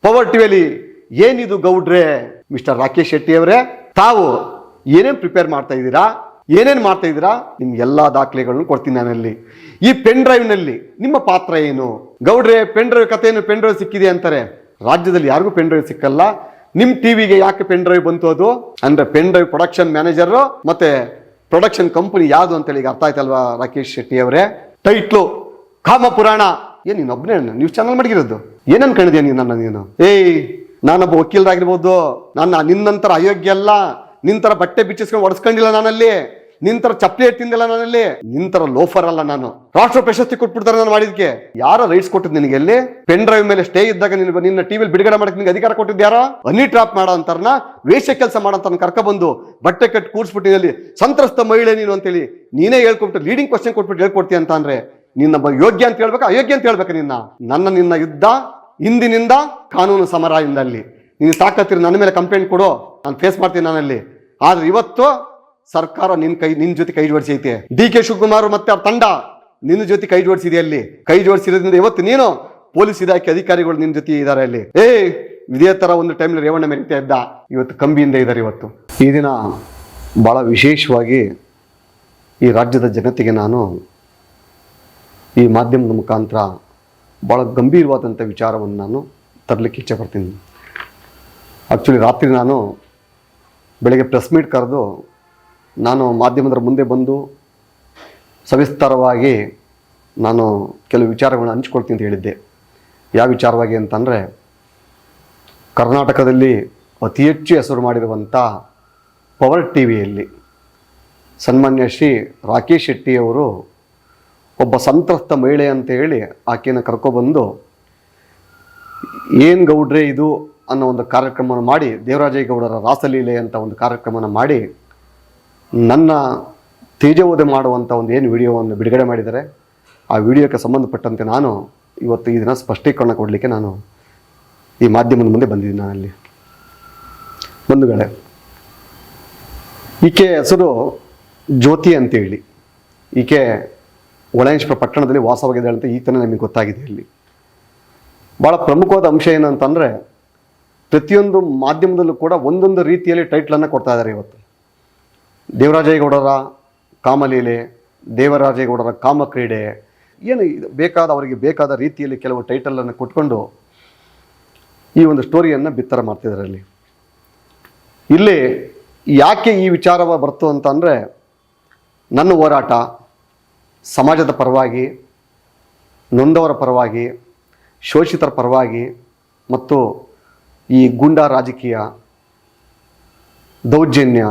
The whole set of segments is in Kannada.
ಪವರ್ ಟಿವಿಯಲ್ಲಿ ಏನಿದು ಗೌಡ್ರೆ ಮಿಸ್ಟರ್ ರಾಕೇಶ್ ಶೆಟ್ಟಿ ಅವರೇ, ತಾವು ಏನೇನು ಪ್ರಿಪೇರ್ ಮಾಡ್ತಾ ಇದ್ದೀರಾ, ಏನೇನು ಮಾಡ್ತಾ ಇದ್ದೀರಾ, ನಿಮ್ಗೆ ಎಲ್ಲಾ ದಾಖಲೆಗಳನ್ನು ಕೊಡ್ತೀನಿ ನಾನಲ್ಲಿ. ಈ ಪೆನ್ ಡ್ರೈವ್ ನಲ್ಲಿ ನಿಮ್ಮ ಪಾತ್ರ ಏನು ಗೌಡ್ರೆ? ಪೆನ್ ಡ್ರೈವ್ ಕಥೆ ಏನು, ಪೆನ್ ಡ್ರೈವ್ ಸಿಕ್ಕಿದೆ ಅಂತಾರೆ. ರಾಜ್ಯದಲ್ಲಿ ಯಾರಿಗೂ ಪೆನ್ ಡ್ರೈವ್ ಸಿಕ್ಕಲ್ಲ. ನಿಮ್ ಟಿವಿಗೆ ಯಾಕೆ ಪೆನ್ ಡ್ರೈವ್ ಬಂತು? ಅದು ಅಂದ್ರೆ ಪೆನ್ ಡ್ರೈವ್ ಪ್ರೊಡಕ್ಷನ್ ಮ್ಯಾನೇಜರ್ ಮತ್ತೆ ಪ್ರೊಡಕ್ಷನ್ ಕಂಪನಿ ಯಾವುದು ಅಂತೇಳಿ ಈಗ ಅರ್ಥ ಆಯ್ತಲ್ವಾ ರಾಕೇಶ್ ಶೆಟ್ಟಿ ಅವರೇ? ಟೈಟ್ಲು ಕಾಮ ಪುರಾಣ. ಏನ್ ನೀನೊಬ್ಬನೇ ನೀವು ಚಾನಲ್ ಮಾಡಿರೋದು? ಏನ್ ಅನ್ಕೊಂಡಿದ್ಯಾ ನೀನು? ನಾನೊಬ್ಬ ವಕೀಲರಾಗಿರ್ಬೋದು, ನಾನು ನಿನ್ನಂತರ ಅಯೋಗ್ಯ ಅಲ್ಲ. ನಿಂತರ ಬಟ್ಟೆ ಬಿಚ್ಚಿಸ್ಕೊಂಡು ಒಡಿಸ್ಕೊಂಡಿಲ್ಲ ನಾನಲ್ಲಿ, ನಿಂತರ ಚಪ್ಪಲಿ ತಿಂದಿಲ್ಲ ನಾನಲ್ಲಿ, ನಿಂತರ ಲೋಫರ್ ಅಲ್ಲ ನಾನು. ರಾಷ್ಟ್ರ ಪ್ರಶಸ್ತಿ ಕೊಟ್ಬಿಡ್ತಾರೆ ನಾನು ಮಾಡಿದ್ಕೆ. ಯಾರ ರೈಟ್ಸ್ ಕೊಟ್ಟಿದ್ ನಿನಗೆ? ಎಲ್ಲಿ ಪೆನ್ ಡ್ರೈವ್ ಮೇಲೆ ಸ್ಟೇ ಇದ್ದಾಗ ನಿನ್ನ ಟಿವಿಲಿ ಬಿಡುಗಡೆ ಮಾಡಕ್ಕೆ ನಿನ್ಗೆ ಅಧಿಕಾರ ಕೊಟ್ಟಿದ್ಯಾರ? ಹನಿ ಟ್ರಾಪ್ ಮಾಡೋ ಅಂತಾರನ, ವೇಷ ಕೆಲಸ ಮಾಡಂತ ಕರ್ಕೊಬಂದು ಬಟ್ಟೆ ಕಟ್ಟಿ ಕೂರ್ಸ್ಬಿಟ್ಟಿನಲ್ಲಿ ಸಂತ್ರಸ್ತ ಮಹಿಳೆ ನೀನು ಅಂತೇಳಿ ನೀನೇ ಹೇಳ್ಕೊಬಿಟ್ಟು ಲೀಡಿಂಗ್ ಕ್ವಶನ್ ಕೊಟ್ಬಿಟ್ಟು ಹೇಳ್ಕೊಡ್ತೀಯ ಅಂತ ಅಂದ್ರೆ ನಿನ್ನ ಯೋಗ್ಯ ಅಂತ ಹೇಳ್ಬೇಕಾ ಅಯೋಗ್ಯ ಅಂತ ಹೇಳ್ಬೇಕಾ? ನಿನ್ನ ಯುದ್ಧ ಹಿಂದಿನಿಂದ ಕಾನೂನು ಸಮರದಿಂದಲ್ಲಿ ನೀನು ತಾಕತ್ತಿರ ನನ್ನ ಮೇಲೆ ಕಂಪ್ಲೇಂಟ್ ಕೊಡು, ನಾನು ಫೇಸ್ ಮಾಡ್ತೀನಿ ನಾನಲ್ಲಿ. ಆದ್ರೆ ಇವತ್ತು ಸರ್ಕಾರ ನಿನ್ ಜೊತೆ ಕೈ ಜೋಡಿಸೈತೆ. ಡಿ.ಕೆ. ಶಿವಕುಮಾರ್ ಮತ್ತೆ ಅವ್ರ ತಂಡ ನಿನ್ನ ಜೊತೆ ಕೈ ಜೋಡಿಸಿದೆ. ಅಲ್ಲಿ ಕೈ ಜೋಡಿಸಿರೋದ್ರಿಂದ ಇವತ್ತು ನೀನು ಪೊಲೀಸ್ ಇಲಾಖೆ ಅಧಿಕಾರಿಗಳು ನಿನ್ನ ಜೊತೆ ಇದ್ದಾರೆ ಅಲ್ಲಿ. ಇದೇ ತರ ಒಂದು ಟೈಮ್ ರೇವಣ್ಣ ಮೆರಿತಾ ಇದ್ದ, ಇವತ್ತು ಕಂಬಿಯಿಂದ ಇದ್ದಾರೆ. ಇವತ್ತು ಈ ದಿನ ಬಹಳ ವಿಶೇಷವಾಗಿ ಈ ರಾಜ್ಯದ ಜನತೆಗೆ ನಾನು ಈ ಮಾಧ್ಯಮದ ಮುಖಾಂತರ ಬಹಳ ಗಂಭೀರವಾದಂಥ ವಿಚಾರವನ್ನು ನಾನು ತರಲಿಕ್ಕೆ ಇಚ್ಛೆ ಪಡ್ತೀನಿ. ಆ್ಯಕ್ಚುಲಿ ರಾತ್ರಿ ನಾನು ಬೆಳಗ್ಗೆ ಪ್ರೆಸ್ ಮೀಟ್ ಕರೆದು ನಾನು ಮಾಧ್ಯಮದ ಮುಂದೆ ಬಂದು ಸವಿಸ್ತಾರವಾಗಿ ನಾನು ಕೆಲವು ವಿಚಾರಗಳನ್ನ ಹಂಚ್ಕೊಳ್ತೀನಿ ಅಂತ ಹೇಳಿದ್ದೆ. ಯಾವ ವಿಚಾರವಾಗಿ ಅಂತಂದರೆ, ಕರ್ನಾಟಕದಲ್ಲಿ ಅತಿ ಹೆಚ್ಚು ಹೆಸರು ಮಾಡಿರುವಂಥ ಪವರ್ ಟಿವಿಯಲ್ಲಿ ಸನ್ಮಾನ್ಯ ಶ್ರೀ ರಾಕೇಶ್ ಶೆಟ್ಟಿ ಅವರು ಒಬ್ಬ ಸಂತ್ರಸ್ತ ಮಹಿಳೆ ಅಂತ ಹೇಳಿ ಆಕೆಯನ್ನು ಕರ್ಕೊಬಂದು ಏನು ಗೌಡ್ರೆ ಇದು ಅನ್ನೋ ಒಂದು ಕಾರ್ಯಕ್ರಮವನ್ನು ಮಾಡಿ, ದೇವರಾಜೇಗೌಡರ ರಾಸಲೀಲೆ ಅಂತ ಒಂದು ಕಾರ್ಯಕ್ರಮವನ್ನು ಮಾಡಿ ನನ್ನ ತೇಜೋವಧೆ ಮಾಡುವಂಥ ಒಂದು ಏನು ವಿಡಿಯೋವನ್ನು ಬಿಡುಗಡೆ ಮಾಡಿದ್ದಾರೆ. ಆ ವಿಡಿಯೋಕ್ಕೆ ಸಂಬಂಧಪಟ್ಟಂತೆ ನಾನು ಇವತ್ತು ಈ ದಿನ ಸ್ಪಷ್ಟೀಕರಣ ಕೊಡಲಿಕ್ಕೆ ನಾನು ಈ ಮಾಧ್ಯಮದ ಮುಂದೆ ಬಂದಿದ್ದೀನಿ. ನಾನಲ್ಲಿ ಬಂಧುಗಳೇ, ಈಕೆ ಹೆಸರು ಜ್ಯೋತಿ ಅಂತೇಳಿ, ಈಕೆ ಒಳಯೇಶ್ವರ ಪಟ್ಟಣದಲ್ಲಿ ವಾಸವಾಗಿದೆ ಅಂತ ಈ ತನ ನಮಗೆ ಗೊತ್ತಾಗಿದೆ. ಇಲ್ಲಿ ಭಾಳ ಪ್ರಮುಖವಾದ ಅಂಶ ಏನಂತಂದರೆ, ಪ್ರತಿಯೊಂದು ಮಾಧ್ಯಮದಲ್ಲೂ ಕೂಡ ಒಂದೊಂದು ರೀತಿಯಲ್ಲಿ ಟೈಟ್ಲನ್ನು ಕೊಡ್ತಾ ಇದ್ದಾರೆ. ಇವತ್ತು ದೇವರಾಜೇಗೌಡರ ಕಾಮಲೀಲೆ, ದೇವರಾಜೇಗೌಡರ ಕಾಮಕ್ರೀಡೆ, ಏನು ಬೇಕಾದ ಅವರಿಗೆ ಬೇಕಾದ ರೀತಿಯಲ್ಲಿ ಕೆಲವು ಟೈಟಲನ್ನು ಕೊಟ್ಕೊಂಡು ಈ ಒಂದು ಸ್ಟೋರಿಯನ್ನು ಬಿತ್ತರ ಮಾಡ್ತಿದ್ದಾರೆ. ಇಲ್ಲಿ ಯಾಕೆ ಈ ವಿಚಾರ ಬರ್ತು ಅಂತ ಅಂದರೆ, ನನ್ನ ಹೋರಾಟ ಸಮಾಜದ ಪರವಾಗಿ, ನೊಂದವರ ಪರವಾಗಿ, ಶೋಷಿತರ ಪರವಾಗಿ ಮತ್ತು ಈ ಗೂಂಡಾ ರಾಜಕೀಯ, ದೌರ್ಜನ್ಯ,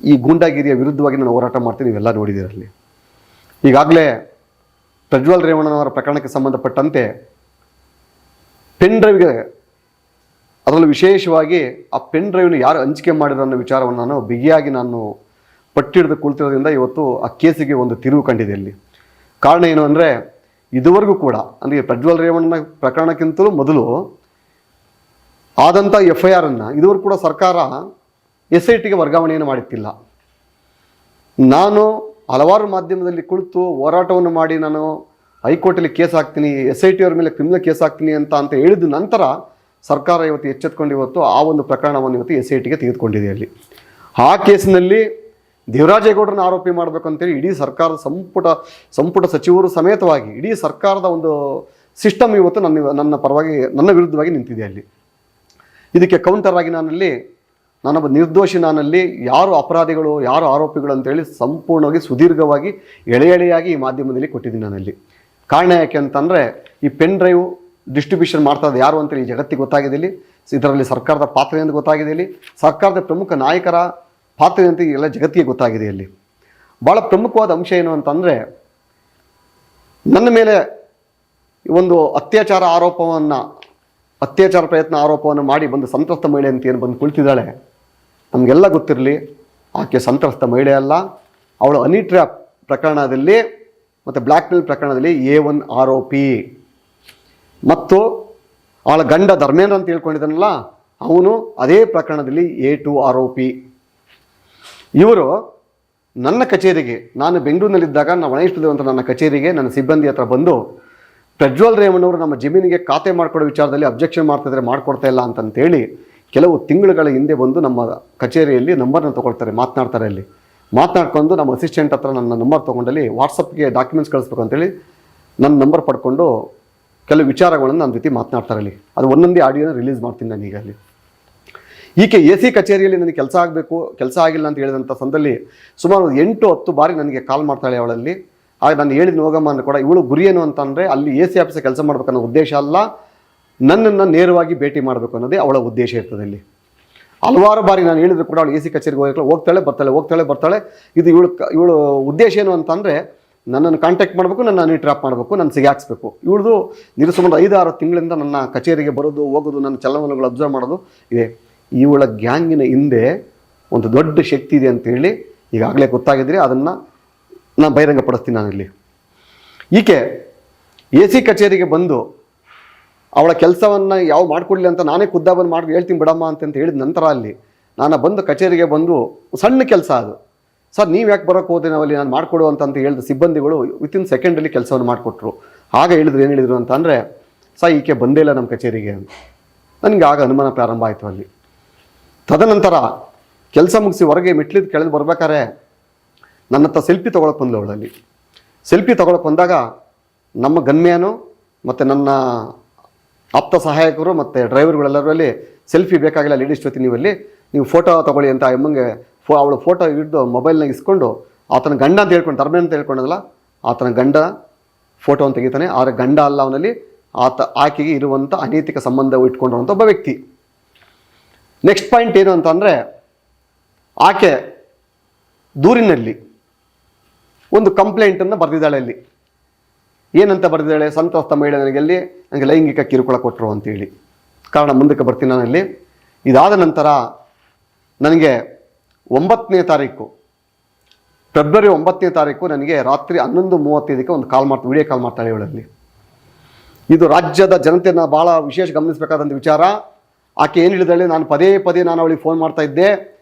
ಈ ಗೂಂಡಾಗಿರಿಯ ವಿರುದ್ಧವಾಗಿ ನಾನು ಹೋರಾಟ ಮಾಡ್ತೀನಿ. ನೀವೆಲ್ಲ ನೋಡಿದ್ದೀರಲ್ಲಿ. ಈಗಾಗಲೇ ಪ್ರಜ್ವಲ್ ರೇವಣ್ಣನವರ ಪ್ರಕರಣಕ್ಕೆ ಸಂಬಂಧಪಟ್ಟಂತೆ ಪೆನ್ ಡ್ರೈವ್ಗೆ, ಅದರಲ್ಲೂ ವಿಶೇಷವಾಗಿ ಆ ಪೆನ್ ಡ್ರೈವ್ನ ಯಾರು ಹಂಚಿಕೆ ಮಾಡಿರೋ ಅನ್ನೋ ವಿಚಾರವನ್ನು ನಾನು ಬಿಗಿಯಾಗಿ ನಾನು ಪಟ್ಟಿಡಿದು ಕುಳಿತಿರೋದ್ರಿಂದ ಇವತ್ತು ಆ ಕೇಸಿಗೆ ಒಂದು ತಿರುವು ಕಂಡಿದೆ. ಅಲ್ಲಿ ಕಾರಣ ಏನು ಅಂದರೆ, ಇದುವರೆಗೂ ಕೂಡ ಅಂದರೆ ಪ್ರಜ್ವಲ್ ರೇವಣ್ಣ ಪ್ರಕರಣಕ್ಕಿಂತಲೂ ಮೊದಲು ಆದಂಥ FIR ಅನ್ನು ಇದುವರೆಗೂ ಕೂಡ ಸರ್ಕಾರ SITಗೆ ವರ್ಗಾವಣೆಯನ್ನು ಮಾಡುತ್ತಿಲ್ಲ. ನಾನು ಹಲವಾರು ಮಾಧ್ಯಮದಲ್ಲಿ ಕುಳಿತು ಹೋರಾಟವನ್ನು ಮಾಡಿ ನಾನು ಹೈಕೋರ್ಟಲ್ಲಿ ಕೇಸ್ ಹಾಕ್ತೀನಿ, SIT ಅವ್ರ ಮೇಲೆ ಕ್ರಿಮಿನಲ್ ಕೇಸ್ ಹಾಕ್ತೀನಿ ಅಂತ ಹೇಳಿದ ನಂತರ ಸರ್ಕಾರ ಇವತ್ತು ಎಚ್ಚೆತ್ಕೊಂಡು ಇವತ್ತು ಆ ಒಂದು ಪ್ರಕರಣವನ್ನು ಇವತ್ತು SITಗೆ ತೆಗೆದುಕೊಂಡಿದೆ. ಅಲ್ಲಿ ಆ ಕೇಸಿನಲ್ಲಿ ದೇವರಾಜೇಗೌಡರನ್ನ ಆರೋಪಿ ಮಾಡಬೇಕು ಅಂತೇಳಿ ಇಡೀ ಸರ್ಕಾರದ ಸಂಪುಟ ಸಚಿವರು ಸಮೇತವಾಗಿ ಇಡೀ ಸರ್ಕಾರದ ಒಂದು ಸಿಸ್ಟಮ್ ಇವತ್ತು ನನ್ನ ಪರವಾಗಿ, ನನ್ನ ವಿರುದ್ಧವಾಗಿ ನಿಂತಿದೆ. ಅಲ್ಲಿ ಇದಕ್ಕೆ ಕೌಂಟರ್ ಆಗಿ ನಾನೊಬ್ಬ ನಿರ್ದೋಷಿ, ನಾನಲ್ಲಿ ಯಾರು ಅಪರಾಧಿಗಳು, ಯಾರು ಆರೋಪಿಗಳು ಅಂತೇಳಿ ಸಂಪೂರ್ಣವಾಗಿ ಸುದೀರ್ಘವಾಗಿ ಎಳೆಯಾಗಿ ಈ ಮಾಧ್ಯಮದಲ್ಲಿ ಕೊಟ್ಟಿದ್ದೀನಿ ನಾನಲ್ಲಿ. ಕಾರಣ ಯಾಕೆ ಅಂತಂದರೆ, ಈ ಪೆನ್ ಡ್ರೈವ್ ಡಿಸ್ಟ್ರಿಬ್ಯೂಷನ್ ಮಾಡ್ತಾ ಇದ್ದು ಯಾರು ಅಂತೇಳಿ ಈ ಜಗತ್ತಿಗೆ ಗೊತ್ತಾಗಿದೆ. ಇಲ್ಲಿ ಇದರಲ್ಲಿ ಸರ್ಕಾರದ ಪಾತ್ರ ಎಂದು ಗೊತ್ತಾಗಿದೆ. ಇಲ್ಲಿ ಸರ್ಕಾರದ ಪ್ರಮುಖ ನಾಯಕರ ಪಾತ್ರ ಅಂತ ಎಲ್ಲ ಜಗತ್ತಿಗೆ ಗೊತ್ತಾಗಿದೆ. ಇಲ್ಲಿ ಭಾಳ ಪ್ರಮುಖವಾದ ಅಂಶ ಏನು ಅಂತಂದರೆ, ನನ್ನ ಮೇಲೆ ಒಂದು ಅತ್ಯಾಚಾರ ಪ್ರಯತ್ನ ಆರೋಪವನ್ನು ಮಾಡಿ ಬಂದು ಸಂತ್ರಸ್ತ ಮಹಿಳೆ ಅಂತ ಏನು ಬಂದು ಕುಳಿತಿದ್ದಾಳೆ, ನಮಗೆಲ್ಲ ಗೊತ್ತಿರಲಿ ಆಕೆ ಸಂತ್ರಸ್ತ ಮಹಿಳೆ ಅಲ್ಲ. ಅವಳು ಹನಿ ಟ್ರ್ಯಾಪ್ ಪ್ರಕರಣದಲ್ಲಿ ಮತ್ತು ಬ್ಲ್ಯಾಕ್ ಮೇಲ್ ಪ್ರಕರಣದಲ್ಲಿ A1 ಆರೋಪಿ ಮತ್ತು ಅವಳ ಗಂಡ ಧರ್ಮೇಂದ್ರ ಅಂತ ಹೇಳ್ಕೊಂಡಿದ್ದಾನಲ್ಲ, ಅವನು ಅದೇ ಪ್ರಕರಣದಲ್ಲಿ A2 ಆರೋಪಿ. ಇವರು ನನ್ನ ಕಚೇರಿಗೆ, ನಾನು ಬೆಂಗಳೂರಿನಲ್ಲಿದ್ದಾಗ, ನಾನು ಒಣಗಿಸ್ತಿದ್ದೆ ಅಂತ ನನ್ನ ಕಚೇರಿಗೆ ನನ್ನ ಸಿಬ್ಬಂದಿ ಹತ್ರ ಬಂದು ಪ್ರಜ್ವಲ್ ರೇವಣ್ಣವರು ನಮ್ಮ ಜಮೀನಿಗೆ ಖಾತೆ ಮಾಡಿಕೊಡೋ ವಿಚಾರದಲ್ಲಿ ಅಬ್ಜೆಕ್ಷನ್ ಮಾಡ್ತಿದ್ರೆ ಮಾಡಿಕೊಡ್ತಾ ಇಲ್ಲ ಅಂತಂತೇಳಿ ಕೆಲವು ತಿಂಗಳುಗಳ ಹಿಂದೆ ಬಂದು ನಮ್ಮ ಕಚೇರಿಯಲ್ಲಿ ನಂಬರ್ನ ತೊಗೊಳ್ತಾರೆ, ಮಾತನಾಡ್ತಾರೆ. ಅಲ್ಲಿ ಮಾತನಾಡ್ಕೊಂಡು ನಮ್ಮ ಅಸಿಸ್ಟೆಂಟ್ ಹತ್ರ ನನ್ನ ನಂಬರ್ ತೊಗೊಂಡಲ್ಲಿ ವಾಟ್ಸಪ್ಗೆ ಡಾಕ್ಯುಮೆಂಟ್ಸ್ ಕಳಿಸ್ಬೇಕು ಅಂತೇಳಿ ನನ್ನ ನಂಬರ್ ಪಡ್ಕೊಂಡು ಕೆಲವು ವಿಚಾರಗಳನ್ನು ನನ್ನ ಜೊತೆ ಮಾತನಾಡ್ತಾರೆ. ಅಲ್ಲಿ ಅದು ಒಂದೊಂದೇ ಆಡಿಯೋನ ರಿಲೀಸ್ ಮಾಡ್ತೀನಿ ನಾನು ಈಗ. ಅಲ್ಲಿ ಈಕೆ AC ಕಚೇರಿಯಲ್ಲಿ ನನಗೆ ಕೆಲಸ ಆಗಬೇಕು, ಕೆಲಸ ಆಗಿಲ್ಲ ಅಂತ ಹೇಳಿದಂಥ ಸಂದರ್ಭದಲ್ಲಿ ಸುಮಾರು 8-10 ಬಾರಿ ನನಗೆ ಕಾಲ್ ಮಾಡ್ತಾಳೆ ಅವಳಲ್ಲಿ. ಆಗ ನಾನು ಹೇಳಿದ ಹೋಗಮ್ಮನ್ನು ಕೂಡ ಇವಳು ಗುರಿ ಏನು ಅಂತಂದರೆ ಅಲ್ಲಿ AC ಆಫೀಸಲ್ಲಿ ಕೆಲಸ ಮಾಡಬೇಕನ್ನೋ ಉದ್ದೇಶ ಅಲ್ಲ, ನನ್ನನ್ನು ನೇರವಾಗಿ ಭೇಟಿ ಮಾಡಬೇಕು ಅನ್ನೋದೇ ಅವಳ ಉದ್ದೇಶ ಇರ್ತದೆ. ಇಲ್ಲಿ ಹಲವಾರು ಬಾರಿ ನಾನು ಹೇಳಿದ್ರು ಕೂಡ ಅವಳು AC ಕಚೇರಿಗೆ ಹೋಗ್ತಾಳೆ ಬರ್ತಾಳೆ. ಇದು ಇವಳು ಉದ್ದೇಶ ಏನು ಅಂತಂದರೆ ನನ್ನನ್ನು ಕಾಂಟ್ಯಾಕ್ಟ್ ಮಾಡಬೇಕು, ನನ್ನ ಟ್ರ್ಯಾಪ್ ಮಾಡಬೇಕು, ನನ್ನ ಸಿಗಾಕ್ಸ್ಬೇಕು. ಇವಳದು ಸುಮಾರು 5-6 ತಿಂಗಳಿಂದ ನನ್ನ ಕಚೇರಿಗೆ ಬರೋದು ಹೋಗೋದು, ನನ್ನ ಚಲನವಲನಗಳು ಅಬ್ಸರ್ವ್ ಮಾಡೋದು ಇದೆ. ಇವಳ ಗ್ಯಾಂಗಿನ ಹಿಂದೆ ಒಂದು ದೊಡ್ಡ ಶಕ್ತಿ ಇದೆ ಅಂತೇಳಿ ಈಗಾಗಲೇ ಗೊತ್ತಾಗಿದ್ರೆ ಅದನ್ನು ನಾನು ಬಹಿರಂಗಪಡಿಸ್ತೀನಿ. ನಾನಿಲ್ಲಿ ಈಕೆ AC ಕಚೇರಿಗೆ ಬಂದು ಅವಳ ಕೆಲಸವನ್ನು ಯಾವ ಮಾಡಿಕೊಡ್ಲಿ ಅಂತ ನಾನೇ ಖುದ್ದಾಬಂದು ಮಾಡಿ ಹೇಳ್ತೀನಿ ಬಿಡಮ್ಮ ಅಂತ ಹೇಳಿದ ನಂತರ ಅಲ್ಲಿ ನಾನು ಬಂದು ಕಚೇರಿಗೆ ಬಂದು ಸಣ್ಣ ಕೆಲಸ ಅದು, ಸರ್ ನೀವು ಯಾಕೆ ಬರೋಕ್ಕೆ ಹೋದೆ ನಾವಲ್ಲಿ ನಾನು ಮಾಡಿಕೊಡು ಅಂತ ಹೇಳಿದ ಸಿಬ್ಬಂದಿಗಳು ವಿತಿನ್ ಸೆಕೆಂಡಲ್ಲಿ ಕೆಲಸವನ್ನು ಮಾಡಿಕೊಟ್ರು. ಆಗ ಏನು ಹೇಳಿದರು ಅಂತ ಅಂದರೆ, ಸರ್ ಈಕೆ ಬಂದೇ ಇಲ್ಲ ನಮ್ಮ ಕಚೇರಿಗೆ ಅಂತ. ನನಗೆ ಆಗ ಅನುಮಾನ ಪ್ರಾರಂಭ ಆಯಿತು ಅಲ್ಲಿ. ತದನಂತರ ಕೆಲಸ ಮುಗಿಸಿ ಹೊರಗೆ ಮೆಟ್ಲಿದ್ದು ಕೆಳಗೆ ಬರ್ಬೇಕಾದ್ರೆ ನನ್ನ ಹತ್ರ ಸೆಲ್ಫಿ ತೊಗೊಳಕ್ಕೆ ಬಂದು ಅವಳಲ್ಲಿ. ಸೆಲ್ಫಿ ತೊಗೊಳಕ್ಕೆ ಬಂದಾಗ ನಮ್ಮ ಗನ್ಮ್ಯಾನು ಮತ್ತು ನನ್ನ ಆಪ್ತ ಸಹಾಯಕರು ಮತ್ತು ಡ್ರೈವರ್ಗಳೆಲ್ಲರಲ್ಲಿ ಸೆಲ್ಫಿ ಬೇಕಾಗಿಲ್ಲ ಲೇಡೀಸ್ ಜೊತೆ ನೀವು ಫೋಟೋ ತೊಗೊಳ್ಳಿ ಅಂತ ಎಮ್ಮಂಗೆ ಅವಳು ಫೋಟೋ ಹಿಡಿದು ಮೊಬೈಲ್ನಾಗ ಇಸ್ಕೊಂಡು ಆತನ ಗಂಡ ಅಂತ ಹೇಳ್ಕೊಂಡು ತರ್ಮೆ ಅಂತ ಹೇಳ್ಕೊಂಡಲ್ಲ, ಆತನ ಗಂಡ ಫೋಟೋವನ್ನು ತೆಗಿತಾನೆ. ಆದರೆ ಗಂಡ ಅಲ್ಲ ಅವನಲ್ಲಿ, ಆಕೆಗೆ ಇರುವಂಥ ಅನೈತಿಕ ಸಂಬಂಧ ಇಟ್ಕೊಂಡಿರುವಂಥ ಒಬ್ಬ ವ್ಯಕ್ತಿ. ನೆಕ್ಸ್ಟ್ ಪಾಯಿಂಟ್ ಏನು ಅಂತಂದರೆ, ಆಕೆ ದೂರಿನಲ್ಲಿ ಒಂದು ಕಂಪ್ಲೇಂಟನ್ನು ಬರೆದಿದ್ದಾಳೆ. ಅಲ್ಲಿ ಏನಂತ ಬರೆದಿದ್ದಾಳೆ, ಸಂತ್ರಸ್ತ ಮಹಿಳೆಯರಿಗೆ ನನಗೆ ಲೈಂಗಿಕ ಕಿರುಕುಳ ಕೊಟ್ಟರು ಅಂತೇಳಿ. ಕಾರಣ ಮುಂದಕ್ಕೆ ಬರ್ತೀನಿ ನಾನಲ್ಲಿ. ಇದಾದ ನಂತರ ನನಗೆ 9ನೇ ತಾರೀಕು ಫೆಬ್ರವರಿ 9ನೇ ತಾರೀಕು ನನಗೆ ರಾತ್ರಿ 11:35ಕ್ಕೆ ಒಂದು ವಿಡಿಯೋ ಕಾಲ್ ಮಾಡ್ತಾಳೆ ಇವಳಲ್ಲಿ. ಇದು ರಾಜ್ಯದ ಜನತೆಯನ್ನು ಭಾಳ ವಿಶೇಷ ಗಮನಿಸಬೇಕಾದಂಥ ವಿಚಾರ. ಆಕೆ ಏನು ಹೇಳಿದಾಳೆ, ನಾನು ಪದೇ ಅವಳಿಗೆ ಫೋನ್ ಮಾಡ್ತಾ ಇದ್ದೆ,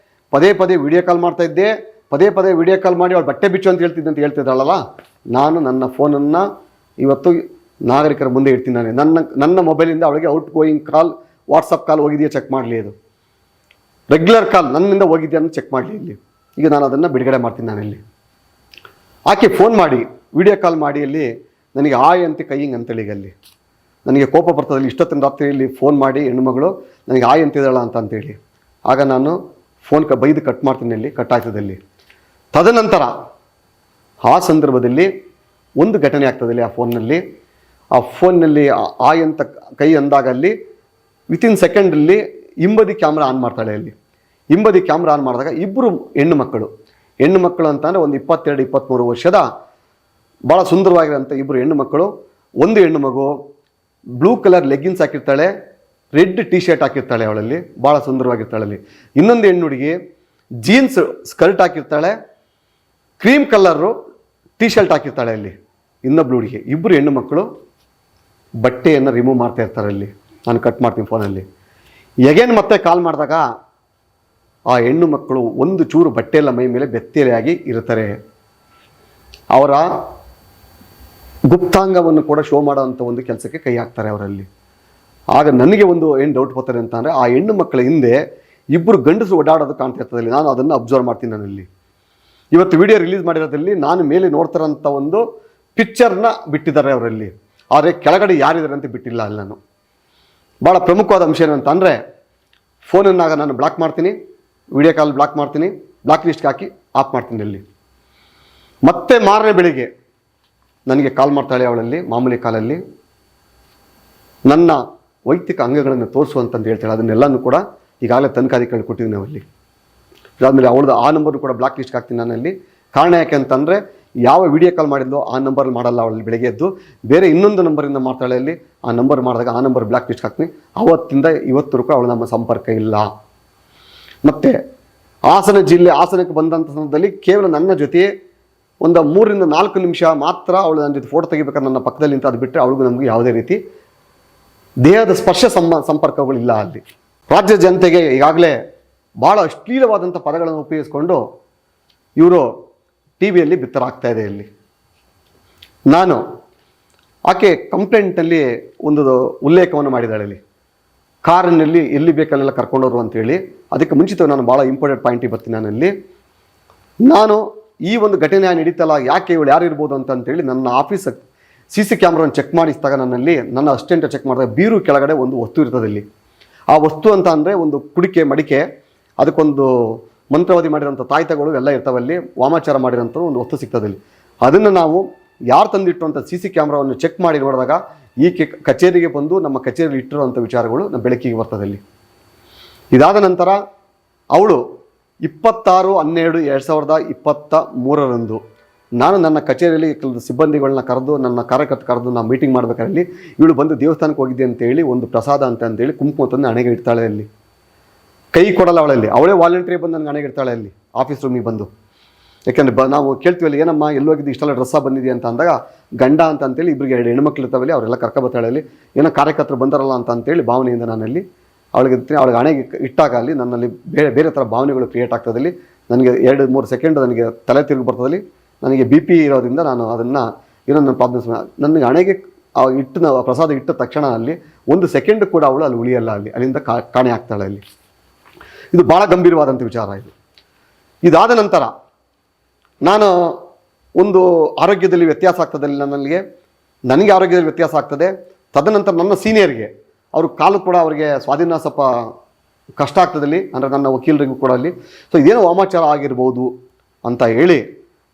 ಪದೇ ವಿಡಿಯೋ ಕಾಲ್ ಮಾಡ್ತಾ ಇದ್ದೆ, ಪದೇ ವಿಡಿಯೋ ಕಾಲ್ ಮಾಡಿ ಅವಳು ಬಟ್ಟೆ ಬಿಚ್ಚು ಅಂತ ಹೇಳ್ತಿದ್ದಾಳಲ್ಲ. ನಾನು ನನ್ನ ಫೋನನ್ನು ಇವತ್ತು ನಾಗರಿಕರ ಮುಂದೆ ಇಡ್ತೀನಿ. ನನ್ನ ಮೊಬೈಲಿಂದ ಅವಳಿಗೆ ಔಟ್ ಗೋಯಿಂಗ್ ಕಾಲ್, ವಾಟ್ಸಪ್ ಕಾಲ್ ಹೋಗಿದೆಯಾ ಚೆಕ್ ಮಾಡಲಿ, ಇದು ರೆಗ್ಯುಲರ್ ಕಾಲ್ ನನ್ನಿಂದ ಹೋಗಿದೆಯಾ ಅಂತ ಚೆಕ್ ಮಾಡಲಿ. ಇಲ್ಲಿ ಈಗ ನಾನು ಅದನ್ನು ಬಿಡುಗಡೆ ಮಾಡ್ತೀನಿ. ನಾನಿಲ್ಲಿ ಆಕೆ ಫೋನ್ ಮಾಡಿ ವಿಡಿಯೋ ಕಾಲ್ ಮಾಡಿ ಅಲ್ಲಿ ನನಗೆ ಆಯ್ ಅಂತ ಕೈಯಿಂಗ್ ಅಂತೇಳಿ ಅಲ್ಲಿ ನನಗೆ ಕೋಪ ಬರ್ತದಲ್ಲಿ ಇಷ್ಟೊತ್ತಿನ ರಾತ್ರಿಯಲ್ಲಿ ಫೋನ್ ಮಾಡಿ ಹೆಣ್ಣುಮಗಳು ನನಗೆ ಆಯ್ ಅಂತಿದ್ದಾಳ ಅಂತೇಳಿ. ಆಗ ನಾನು ಫೋನ್ ಬೈದು ಕಟ್ ಮಾಡ್ತೀನಿ, ಅಲ್ಲಿ ಕಟ್ ಆಗ್ತದಲ್ಲಿ. ತದನಂತರ ಆ ಸಂದರ್ಭದಲ್ಲಿ ಒಂದು ಘಟನೆ ಆಗ್ತದಲ್ಲಿ ಆ ಫೋನ್ನಲ್ಲಿ ಆಯ್ ಅಂತ ಕೈ ಅಂದಾಗ ಅಲ್ಲಿ ವಿತಿನ್ ಸೆಕೆಂಡಲ್ಲಿ ಹಿಂಬದಿ ಕ್ಯಾಮ್ರಾ ಆನ್ ಮಾಡ್ತಾಳೆ. ಅಲ್ಲಿ ಹಿಂಬದಿ ಕ್ಯಾಮ್ರಾ ಆನ್ ಮಾಡಿದಾಗ ಇಬ್ಬರು ಹೆಣ್ಣು ಮಕ್ಕಳು ಅಂತಂದರೆ ಒಂದು 22-23 ವರ್ಷದ ಭಾಳ ಸುಂದರವಾಗಿರೋಂಥ ಇಬ್ಬರು ಹೆಣ್ಣು ಮಕ್ಕಳು. ಒಂದು ಹೆಣ್ಣು ಮಗು ಬ್ಲೂ ಕಲರ್ ಲೆಗ್ಗಿನ್ಸ್ ಹಾಕಿರ್ತಾಳೆ, ರೆಡ್ ಟಿ ಶರ್ಟ್ ಹಾಕಿರ್ತಾಳೆ, ಅವಳಲ್ಲಿ ಭಾಳ ಸುಂದರವಾಗಿರ್ತಾಳೆ. ಅಲ್ಲಿ ಇನ್ನೊಂದು ಹೆಣ್ಣು ಹುಡುಗಿ ಜೀನ್ಸ್ ಸ್ಕರ್ಟ್ ಹಾಕಿರ್ತಾಳೆ, ಕ್ರೀಮ್ ಕಲರು ಟಿ ಶರ್ಟ್ ಹಾಕಿರ್ತಾಳೆ. ಅಲ್ಲಿ ಇನ್ನೊಬ್ಳು ಹುಡುಗಿ, ಇಬ್ಬರು ಹೆಣ್ಣು ಮಕ್ಕಳು ಬಟ್ಟೆಯನ್ನು ರಿಮೂವ್ ಮಾಡ್ತಾ ಇರ್ತಾರೆ. ಅಲ್ಲಿ ನಾನು ಕಟ್ ಮಾಡ್ತೀನಿ ಫೋನಲ್ಲಿ. ಎಗೇನ್ ಮತ್ತೆ ಕಾಲ್ ಮಾಡಿದಾಗ ಆ ಹೆಣ್ಣು ಮಕ್ಕಳು ಒಂದು ಚೂರು ಬಟ್ಟೆ ಎಲ್ಲ ಮೈ ಮೇಲೆ ಬೆತ್ತಲೆಯಾಗಿ ಇರ್ತಾರೆ. ಅವರ ಗುಪ್ತಾಂಗವನ್ನು ಕೂಡ ಶೋ ಮಾಡೋವಂಥ ಒಂದು ಕೆಲಸಕ್ಕೆ ಕೈ ಹಾಕ್ತಾರೆ ಅವರಲ್ಲಿ. ಆಗ ನನಗೆ ಏನು ಡೌಟ್ ಬರ್ತಾರೆ ಅಂತಂದರೆ, ಆ ಹೆಣ್ಣು ಮಕ್ಕಳ ಹಿಂದೆ ಇಬ್ಬರು ಗಂಡಸರು ಓಡಾಡೋದು ಕಾಣ್ತಾ ಇರ್ತದಲ್ಲಿ. ನಾನು ಅದನ್ನು ಅಬ್ಸರ್ವ್ ಮಾಡ್ತೀನಿ. ನಾನಲ್ಲಿ ಇವತ್ತು ವಿಡಿಯೋ ರಿಲೀಸ್ ಮಾಡಿರೋದ್ರಲ್ಲಿ ನಾನು ಮೇಲೆ ನೋಡ್ತಾರಂಥ ಒಂದು ಪಿಕ್ಚರ್ನ ಬಿಟ್ಟಿದ್ದಾರೆ ಅವರಲ್ಲಿ, ಆದರೆ ಕೆಳಗಡೆ ಯಾರಿದ್ದಾರೆ ಅಂತ ಬಿಟ್ಟಿಲ್ಲ. ಅಲ್ಲಿ ನಾನು ಭಾಳ ಪ್ರಮುಖವಾದ ಅಂಶ ಏನು ಅಂತಂದರೆ, ಫೋನನ್ನಾಗ ನಾನು ಬ್ಲಾಕ್ ಮಾಡ್ತೀನಿ, ವಿಡಿಯೋ ಕಾಲ್ ಬ್ಲಾಕ್ ಮಾಡ್ತೀನಿ, ಬ್ಲಾಕ್ ಲಿಸ್ಟ್ಗೆ ಹಾಕಿ ಆಫ್ ಮಾಡ್ತೀನಿ. ಅಲ್ಲಿ ಮತ್ತೆ ಮಾರನೇ ಬೆಳಿಗ್ಗೆ ನನಗೆ ಕಾಲ್ ಮಾಡ್ತಾಳೆ ಅವಳಲ್ಲಿ, ಮಾಮೂಲಿ ಕಾಲಲ್ಲಿ ನನ್ನ ವೈಯಕ್ತಿಕ ಅಂಗಗಳನ್ನು ತೋರಿಸುವಂತಂದು ಹೇಳ್ತಾಳೆ. ಅದನ್ನೆಲ್ಲನೂ ಕೂಡ ಈಗಾಗಲೇ ತನಿಖಾಧಿಕಾರಿ ಕೊಟ್ಟಿದ್ದೀನಿ ನಾವಲ್ಲಿ. ಅದಾದಮೇಲೆ ಅವಳದು ಆ ನಂಬರ್ ಕೂಡ ಬ್ಲಾಕ್ ಲಿಸ್ಟ್ಗೆ ಹಾಕ್ತೀನಿ ನಾನಲ್ಲಿ. ಕಾರಣ ಯಾಕೆ ಅಂತಂದರೆ, ಯಾವ ವಿಡಿಯೋ ಕಾಲ್ ಮಾಡಿದ್ಲೋ ಆ ನಂಬರಲ್ಲಿ ಮಾಡಲ್ಲ ಅವಳಲ್ಲಿ. ಬೆಳಗ್ಗೆ ಎದ್ದು ಬೇರೆ ಇನ್ನೊಂದು ನಂಬರಿಂದ ಮಾಡ್ತಾಳೆ. ಅಲ್ಲಿ ಆ ನಂಬರ್ ಮಾಡಿದಾಗ ಆ ನಂಬರ್ ಬ್ಲಾಕ್ ಲಿಸ್ಟ್ ಹಾಕ್ತೀನಿ. ಅವತ್ತಿಂದ ಇವತ್ತರೆಗೂ ಅವಳು ನಮ್ಮ ಸಂಪರ್ಕ ಇಲ್ಲ. ಮತ್ತು ಹಾಸನಕ್ಕೆ ಬಂದಂಥ ಸಂದರ್ಭದಲ್ಲಿ ಕೇವಲ ನನ್ನ ಜೊತೆ ಒಂದು 3-4 ನಿಮಿಷ ಮಾತ್ರ ಅವಳು ನನ್ನ ಜೊತೆ ಫೋಟೋ ತೆಗಿಬೇಕಾದ್ರೆ ನನ್ನ ಪಕ್ಕದಲ್ಲಿ ನಿಂತು, ಅದು ಬಿಟ್ಟರೆ ಅವಳಿಗೂ ನಮಗೂ ಯಾವುದೇ ರೀತಿ ದೇಹದ ಸ್ಪರ್ಶ ಸಂಪರ್ಕಗಳಿಲ್ಲ. ಅಲ್ಲಿ ರಾಜ್ಯ ಜನತೆಗೆ ಈಗಾಗಲೇ ಭಾಳ ಅಶ್ಲೀಲವಾದಂಥ ಪದಗಳನ್ನು ಉಪಯೋಗಿಸ್ಕೊಂಡು ಇವರು ಟಿ ವಿಯಲ್ಲಿ ಬಿತ್ತರಾಗ್ತಾ ಇದೆ. ಇಲ್ಲಿ ನಾನು ಆಕೆ ಕಂಪ್ಲೇಂಟ್ನಲ್ಲಿ ಒಂದು ಉಲ್ಲೇಖವನ್ನು ಮಾಡಿದ್ದಾಳೆ ಅಲ್ಲಿ, ಕಾರಿನಲ್ಲಿ ಎಲ್ಲಿ ಬೇಕಲ್ಲೆಲ್ಲ ಕರ್ಕೊಂಡೋರು ಅಂತೇಳಿ. ಅದಕ್ಕೆ ಮುಂಚಿತವಾಗಿ ನಾನು ಭಾಳ ಇಂಪಾರ್ಟೆಂಟ್ ಪಾಯಿಂಟಿಗೆ ಬರ್ತೀನಿ. ನಾನು ಈ ಒಂದು ಘಟನೆ ನಡೀತಲ್ಲ, ಯಾಕೆ ಇವಳು ಯಾರು ಇರ್ಬೋದು ಅಂತೇಳಿ ನನ್ನ ಆಫೀಸ್ CC ಕ್ಯಾಮ್ರಾವನ್ನು ಚೆಕ್ ಮಾಡಿಸಿದಾಗ ನನ್ನ ಅಸಿಸ್ಟೆಂಟ್ ಚೆಕ್ ಮಾಡಿದಾಗ ಬೀರು ಕೆಳಗಡೆ ಒಂದು ವಸ್ತು ಇರ್ತದೆ ಇಲ್ಲಿ. ಆ ವಸ್ತು ಅಂತ ಅಂದರೆ ಒಂದು ಕುಡಿಕೆ ಮಡಿಕೆ, ಅದಕ್ಕೊಂದು ಮಂತ್ರವಾದಿ ಮಾಡಿರೋಂಥ ತಾಯ್ತಗಳು ಎಲ್ಲ ಇರ್ತಾವಲ್ಲಿ, ವಾಮಾಚಾರ ಮಾಡಿರೋಂಥ ಒಂದು ವಸ್ತು ಸಿಗ್ತದೆ ಇಲ್ಲಿ. ಅದನ್ನು ನಾವು ಯಾರು ತಂದಿಟ್ಟು ಅಂತ CC ಕ್ಯಾಮ್ರಾವನ್ನು ಚೆಕ್ ಮಾಡಿ ನೋಡಿದಾಗ ಈ ಕಚೇರಿಗೆ ಬಂದು ನಮ್ಮ ಕಚೇರಿಯಲ್ಲಿ ಇಟ್ಟಿರುವಂಥ ವಿಚಾರಗಳು ನಮ್ಮ ಬೆಳಕಿಗೆ ಬರ್ತದೆ ಇಲ್ಲಿ. ಇದಾದ ನಂತರ ಅವಳು 26/12/2023 ನಾನು ನನ್ನ ಕಚೇರಿಯಲ್ಲಿ ಕೆಲವು ಸಿಬ್ಬಂದಿಗಳನ್ನ ಕರೆದು, ನನ್ನ ಕಾರ್ಯಕರ್ತ ಕರೆದು ನಾವು ಮೀಟಿಂಗ್ ಮಾಡಬೇಕಾರಲ್ಲಿ ಇವಳು ಬಂದು ದೇವಸ್ಥಾನಕ್ಕೆ ಹೋಗಿದ್ದೆ ಅಂತೇಳಿ ಒಂದು ಪ್ರಸಾದ ಅಂತೇಳಿ ಕುಂಕುಮ ತಂದು ಹಣೆಗೆ ಇಡ್ತಾಳೆ ಅಲ್ಲಿ. ಕೈ ಕೊಡಲ್ಲ ಅವಳೇ ವಾಲಂಟ್ರಿ ಬಂದು ನನಗೆ ಹಣೆಗೆ ಇಡ್ತಾಳೆ ಅಲ್ಲಿ ಆಫೀಸ್ ರೂಮಿಗೆ ಬಂದು. ಯಾಕೆಂದರೆ ನಾವು ಕೇಳ್ತೀವಲ್ಲಿ, ಏನಮ್ಮ ಎಲ್ಲೋಗಿದ್ದು ಇಷ್ಟೆಲ್ಲ ಡ್ರೆಸ್ಸ ಬಂದಿದೆ ಅಂತ ಅಂದಾಗ ಗಂಡ ಅಂತೇಳಿ ಇಬ್ಬರಿಗೆ 2 ಹೆಣ್ಮಕ್ಳು ಇರ್ತಾವಲ್ಲಿ, ಅವರೆಲ್ಲ ಕರ್ಕೊಬತ್ತಾಳೆ ಅಲ್ಲಿ. ಏನೋ ಕಾರ್ಯಕರ್ತರು ಬಂದಾರಲ್ಲ ಅಂತೇಳಿ ಭಾವನೆಯಿಂದ ನಾನಲ್ಲಿ ಅವಳಿಗೆ ಹಣೆಗೆ ಇಟ್ಟಾಗ ಅಲ್ಲಿ ನನ್ನಲ್ಲಿ ಬೇರೆ ಥರ ಭಾವನೆಗಳು ಕ್ರಿಯೇಟ್ ಆಗ್ತದಲ್ಲಿ. ನನಗೆ 2-3 ಸೆಕೆಂಡ್ ನನಗೆ ತಲೆ ತಿರುಗಿ ಬರ್ತದಲ್ಲಿ. ನನಗೆ BP ಇರೋದ್ರಿಂದ ನಾನು ಅದನ್ನು ಏನೋ ನನ್ನ ಪ್ರಾಬ್ಲಮ್ಸ್, ನನಗೆ ಹಣೆಗೆ ಪ್ರಸಾದ ಇಟ್ಟ ತಕ್ಷಣ ಅಲ್ಲಿ 1 ಸೆಕೆಂಡ್ ಕೂಡ ಅವಳು ಅಲ್ಲಿ ಉಳಿಯಲ್ಲ, ಅಲ್ಲಿಂದ ಕಾಣೆ ಆಗ್ತಾಳೆ ಅಲ್ಲಿ. ಇದು ಭಾಳ ಗಂಭೀರವಾದಂಥ ವಿಚಾರ ಇದು. ಇದಾದ ನಂತರ ನಾನು ಒಂದು ಆರೋಗ್ಯದಲ್ಲಿ ವ್ಯತ್ಯಾಸ ಆಗ್ತದೆ ನನಗೆ ಆರೋಗ್ಯದಲ್ಲಿ ವ್ಯತ್ಯಾಸ ಆಗ್ತದೆ. ತದನಂತರ ನನ್ನ ಸೀನಿಯರ್ಗೆ ಅವರು ಕಾಲು ಕೂಡ ಅವರಿಗೆ ಸ್ವಾಧೀನ ಸ್ವಲ್ಪ ಕಷ್ಟ ಆಗ್ತದಲ್ಲಿ, ಅಂದರೆ ನನ್ನ ವಕೀಲರಿಗೂ ಕೂಡ ಅಲ್ಲಿ. ಸೊ ಇದೇನೋ ವಾಮಾಚಾರ ಆಗಿರ್ಬೋದು ಅಂತ ಹೇಳಿ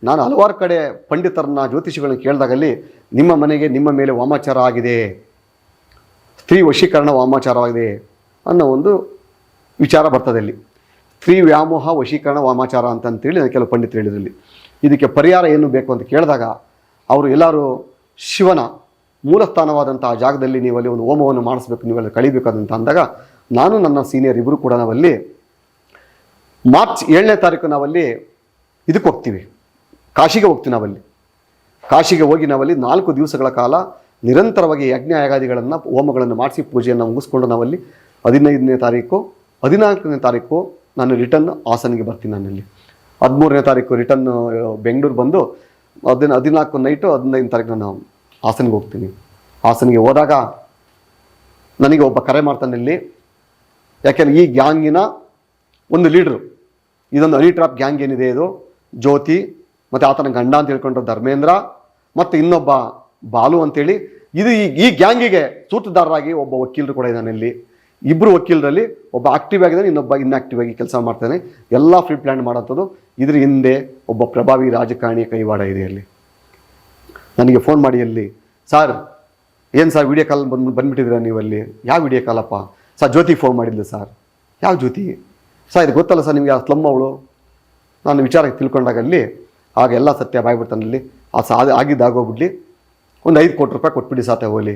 ನಾನು ಹಲವಾರು ಕಡೆ ಪಂಡಿತರನ್ನ, ಜ್ಯೋತಿಷಿಗಳನ್ನ ಕೇಳಿದಾಗಲ್ಲಿ ನಿಮ್ಮ ಮನೆಗೆ ನಿಮ್ಮ ಮೇಲೆ ವಾಮಾಚಾರ ಆಗಿದೆ, ಸ್ತ್ರೀ ವಶೀಕರಣ ವಾಮಾಚಾರವಾಗಿದೆ ಅನ್ನೋ ಒಂದು ವಿಚಾರ ಬರ್ತದೆ ಅಲ್ಲಿ. ಸ್ತ್ರೀ ವ್ಯಾಮೋಹ ವಶೀಕರಣ ವಾಮಾಚಾರ ಅಂತೇಳಿ ನಾನು ಕೆಲವು ಪಂಡಿತರು ಹೇಳಿದ್ರಲ್ಲಿ. ಇದಕ್ಕೆ ಪರಿಹಾರ ಏನು ಬೇಕು ಅಂತ ಕೇಳಿದಾಗ ಅವರು ಎಲ್ಲರೂ ಶಿವನ ಮೂಲಸ್ಥಾನವಾದಂಥ ಆ ಜಾಗದಲ್ಲಿ ನೀವಲ್ಲಿ ಒಂದು ಹೋಮವನ್ನು ಮಾಡಿಸ್ಬೇಕು, ನೀವೆಲ್ಲ ಕಳಿಬೇಕಾದಂತ ಅಂದಾಗ ನಾನು ನನ್ನ ಸೀನಿಯರ್ ಇಬ್ಬರು ಕೂಡ ನಾವಲ್ಲಿ ಮಾರ್ಚ್ 7ನೇ ತಾರೀಕು ನಾವಲ್ಲಿ ಇದಕ್ಕೆ ಹೋಗ್ತೀವಿ, ಕಾಶಿಗೆ ಹೋಗ್ತೀವಿ. ಕಾಶಿಗೆ ಹೋಗಿ ನಾವಲ್ಲಿ 4 ದಿವಸಗಳ ಕಾಲ ನಿರಂತರವಾಗಿ ಯಜ್ಞ ಯಾಗಾದಿಗಳನ್ನು, ಹೋಮಗಳನ್ನು ಮಾಡಿಸಿ ಪೂಜೆಯನ್ನು ಮುಗಿಸ್ಕೊಂಡು ನಾವಲ್ಲಿ 15ನೇ ತಾರೀಕು 14ನೇ ತಾರೀಕು ನಾನು ರಿಟರ್ನ್ ಹಾಸನಿಗೆ ಬರ್ತೀನಿ. ನಾನಲ್ಲಿ 13ನೇ ತಾರೀಕು ರಿಟರ್ನ್ ಬೆಂಗಳೂರು ಬಂದು 14 ನೈಟು 15ನೇ ತಾರೀಕು ನಾನು ಹಾಸನಿಗೆ ಹೋಗ್ತೀನಿ. ಹಾಸನಿಗೆ ಹೋದಾಗ ನನಗೆ ಒಬ್ಬ ಕರೆ ಮಾಡ್ತಾನೆ ಇಲ್ಲಿ. ಯಾಕೆಂದರೆ ಈ ಗ್ಯಾಂಗಿನ ಒಂದು ಲೀಡ್ರು, ಇದೊಂದು ಹನಿ ಟ್ರಾಪ್ ಗ್ಯಾಂಗ್ ಏನಿದೆ ಇದು, ಜ್ಯೋತಿ ಮತ್ತು ಆತನ ಗಂಡ ಅಂತ ಹೇಳ್ಕೊಂಡ್ರೆ ಧರ್ಮೇಂದ್ರ ಮತ್ತು ಇನ್ನೊಬ್ಬ ಬಾಲು ಅಂತೇಳಿ, ಇದು ಈ ಗ್ಯಾಂಗಿಗೆ ಸೂತ್ರಧಾರರಾಗಿ ಒಬ್ಬ ವಕೀಲರು ಕೂಡ ಇದ್ದಾನೆ ಇಲ್ಲಿ. ಇಬ್ಬರು ವಕೀಲರಲ್ಲಿ ಒಬ್ಬ ಆಕ್ಟಿವ್ ಆಗಿದ್ದಾನೆ, ಇನ್ನೊಬ್ಬ ಇನ್ಆಕ್ಟಿವ್ ಆಗಿ ಕೆಲಸ ಮಾಡ್ತಾನೆ. ಎಲ್ಲ ಫ್ರೀ ಪ್ಲ್ಯಾನ್ ಮಾಡೋಂಥದ್ದು. ಇದ್ರ ಹಿಂದೆ ಒಬ್ಬ ಪ್ರಭಾವಿ ರಾಜಕಾರಣಿಯ ಕೈವಾಡ ಇದೆ ಅಲ್ಲಿ. ನನಗೆ ಫೋನ್ ಮಾಡಿ ಅಲ್ಲಿ, ಸರ್ ಏನು ಸರ್ ವಿಡಿಯೋ ಕಾಲ್ ಬಂದುಬಿಟ್ಟಿದ್ದೀರಾ ನೀವಲ್ಲಿ? ಯಾವ ವಿಡಿಯೋ ಕಾಲಪ್ಪ ಸರ್? ಜ್ಯೋತಿ ಫೋನ್ ಮಾಡಿದ್ಲು ಸರ್. ಯಾವ ಜ್ಯೋತಿ ಸರ್? ಇದು ಗೊತ್ತಲ್ಲ ಸರ್ ನಿಮಗೆ, ಆ ಸ್ಲಮ್ ಅವಳು. ನಾನು ವಿಚಾರಕ್ಕೆ ತಿಳ್ಕೊಂಡಾಗ ಅಲ್ಲಿ ಆಗ ಎಲ್ಲ ಸತ್ಯ ಬಾಯ್ಬಿಡ್ತಾನಲ್ಲಿ. ಆಗಿದ್ದಾಗೋಗ್ಬಿಡ್ಲಿ, ಒಂದು 5 ಕೋಟಿ ರೂಪಾಯಿ ಕೊಟ್ಬಿಡಿ ಸಾತೆ ಹೋಗಲಿ,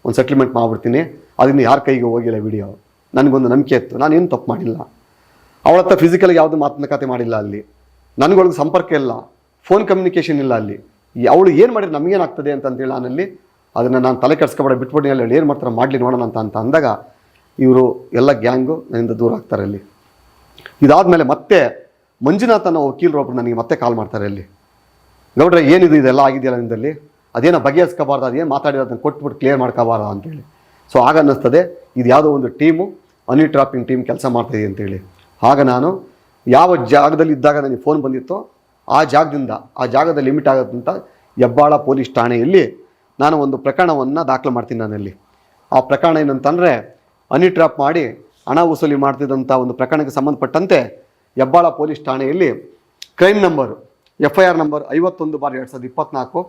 ಒಂದು ಸೆಟ್ಲ್ಮೆಂಟ್ ಮಾಡಿಬಿಡ್ತೀನಿ. ಅದನ್ನು ಯಾರ ಕೈಗೆ ಹೋಗಿಲ್ಲ ವಿಡಿಯೋ. ನನಗೊಂದು ನಂಬಿಕೆ ಇತ್ತು, ನಾನೇನು ತಪ್ಪು ಮಾಡಿಲ್ಲ. ಅವಳ ಹತ್ರ ಫಿಸಿಕಲ್ಗೆ ಯಾವುದು ಮಾತುಕತೆ ಮಾಡಿಲ್ಲ ಅಲ್ಲಿ. ನನಗೊಳಗೆ ಸಂಪರ್ಕ ಇಲ್ಲ, ಫೋನ್ ಕಮ್ಯುನಿಕೇಷನ್ ಇಲ್ಲ ಅಲ್ಲಿ. ಅವಳು ಏನು ಮಾಡಿದ್ರೆ ನಮಗೇನಾಗ್ತದೆ ಅಂತೇಳಿ ನಾನಲ್ಲಿ ಅದನ್ನು ನಾನು ತಲೆ ಕೆಡಿಸ್ಕೊಬೇಡ ಬಿಟ್ಬಿಟ್ಟು ಅಲ್ಲಿ ಏನು ಮಾಡ್ತಾರೆ ಮಾಡಲಿ ನೋಡೋಣ ಅಂತ ಅಂದಾಗ ಇವರು ಎಲ್ಲ ಗ್ಯಾಂಗು ನನ್ನಿಂದ ದೂರ ಆಗ್ತಾರೆ ಅಲ್ಲಿ. ಇದಾದಮೇಲೆ ಮತ್ತೆ ಮಂಜುನಾಥ್ ಅನ್ನೋ ವಕೀಲರು ಒಬ್ಬರು ನನಗೆ ಮತ್ತೆ ಕಾಲ್ ಮಾಡ್ತಾರೆ ಅಲ್ಲಿ. ಗೌಡ್ರೆ ಏನಿದು ಇದೆಲ್ಲ ಆಗಿದೆಯಲ್ಲ ನಿಂದಲ್ಲಿ, ಅದೇನೋ ಬಗೆಹರಿಸ್ಕೋಬಾರ್ದು, ಅದೇನು ಮಾತಾಡಿರೋದನ್ನು ಕೊಟ್ಬಿಟ್ಟು ಕ್ಲಿಯರ್ ಮಾಡ್ಕೋಬಾರ್ದು ಅಂತೇಳಿ. ಸೊ ಆಗ ಅನ್ನಿಸ್ತದೆ ಇದು ಯಾವುದೋ ಒಂದು ಟೀಮು, ಹನಿ ಟ್ರಾಪಿಂಗ್ ಟೀಮ್ ಕೆಲಸ ಮಾಡ್ತಾಯಿದೆ ಅಂತೇಳಿ. ಆಗ ನಾನು ಯಾವ ಜಾಗದಲ್ಲಿ ಇದ್ದಾಗ ನನಗೆ ಫೋನ್ ಬಂದಿತ್ತೋ ಆ ಜಾಗದ ಲಿಮಿಟ್ ಆಗೋದಂತ ಹೆಬ್ಬಾಳ ಪೊಲೀಸ್ ಠಾಣೆಯಲ್ಲಿ ನಾನು ಒಂದು ಪ್ರಕರಣವನ್ನು ದಾಖಲು ಮಾಡ್ತೀನಿ. ನಾನಲ್ಲಿ ಆ ಪ್ರಕರಣ ಏನಂತಂದರೆ, ಹನಿ ಟ್ರಾಪ್ ಮಾಡಿ ಹಣ ವಸೂಲಿ ಮಾಡ್ತಿದ್ದಂಥ ಒಂದು ಪ್ರಕರಣಕ್ಕೆ ಸಂಬಂಧಪಟ್ಟಂತೆ ಹೆಬ್ಬಾಳ ಪೊಲೀಸ್ ಠಾಣೆಯಲ್ಲಿ ಕ್ರೈಮ್ ನಂಬರ್ FIR ನಂಬರ್ 51/2024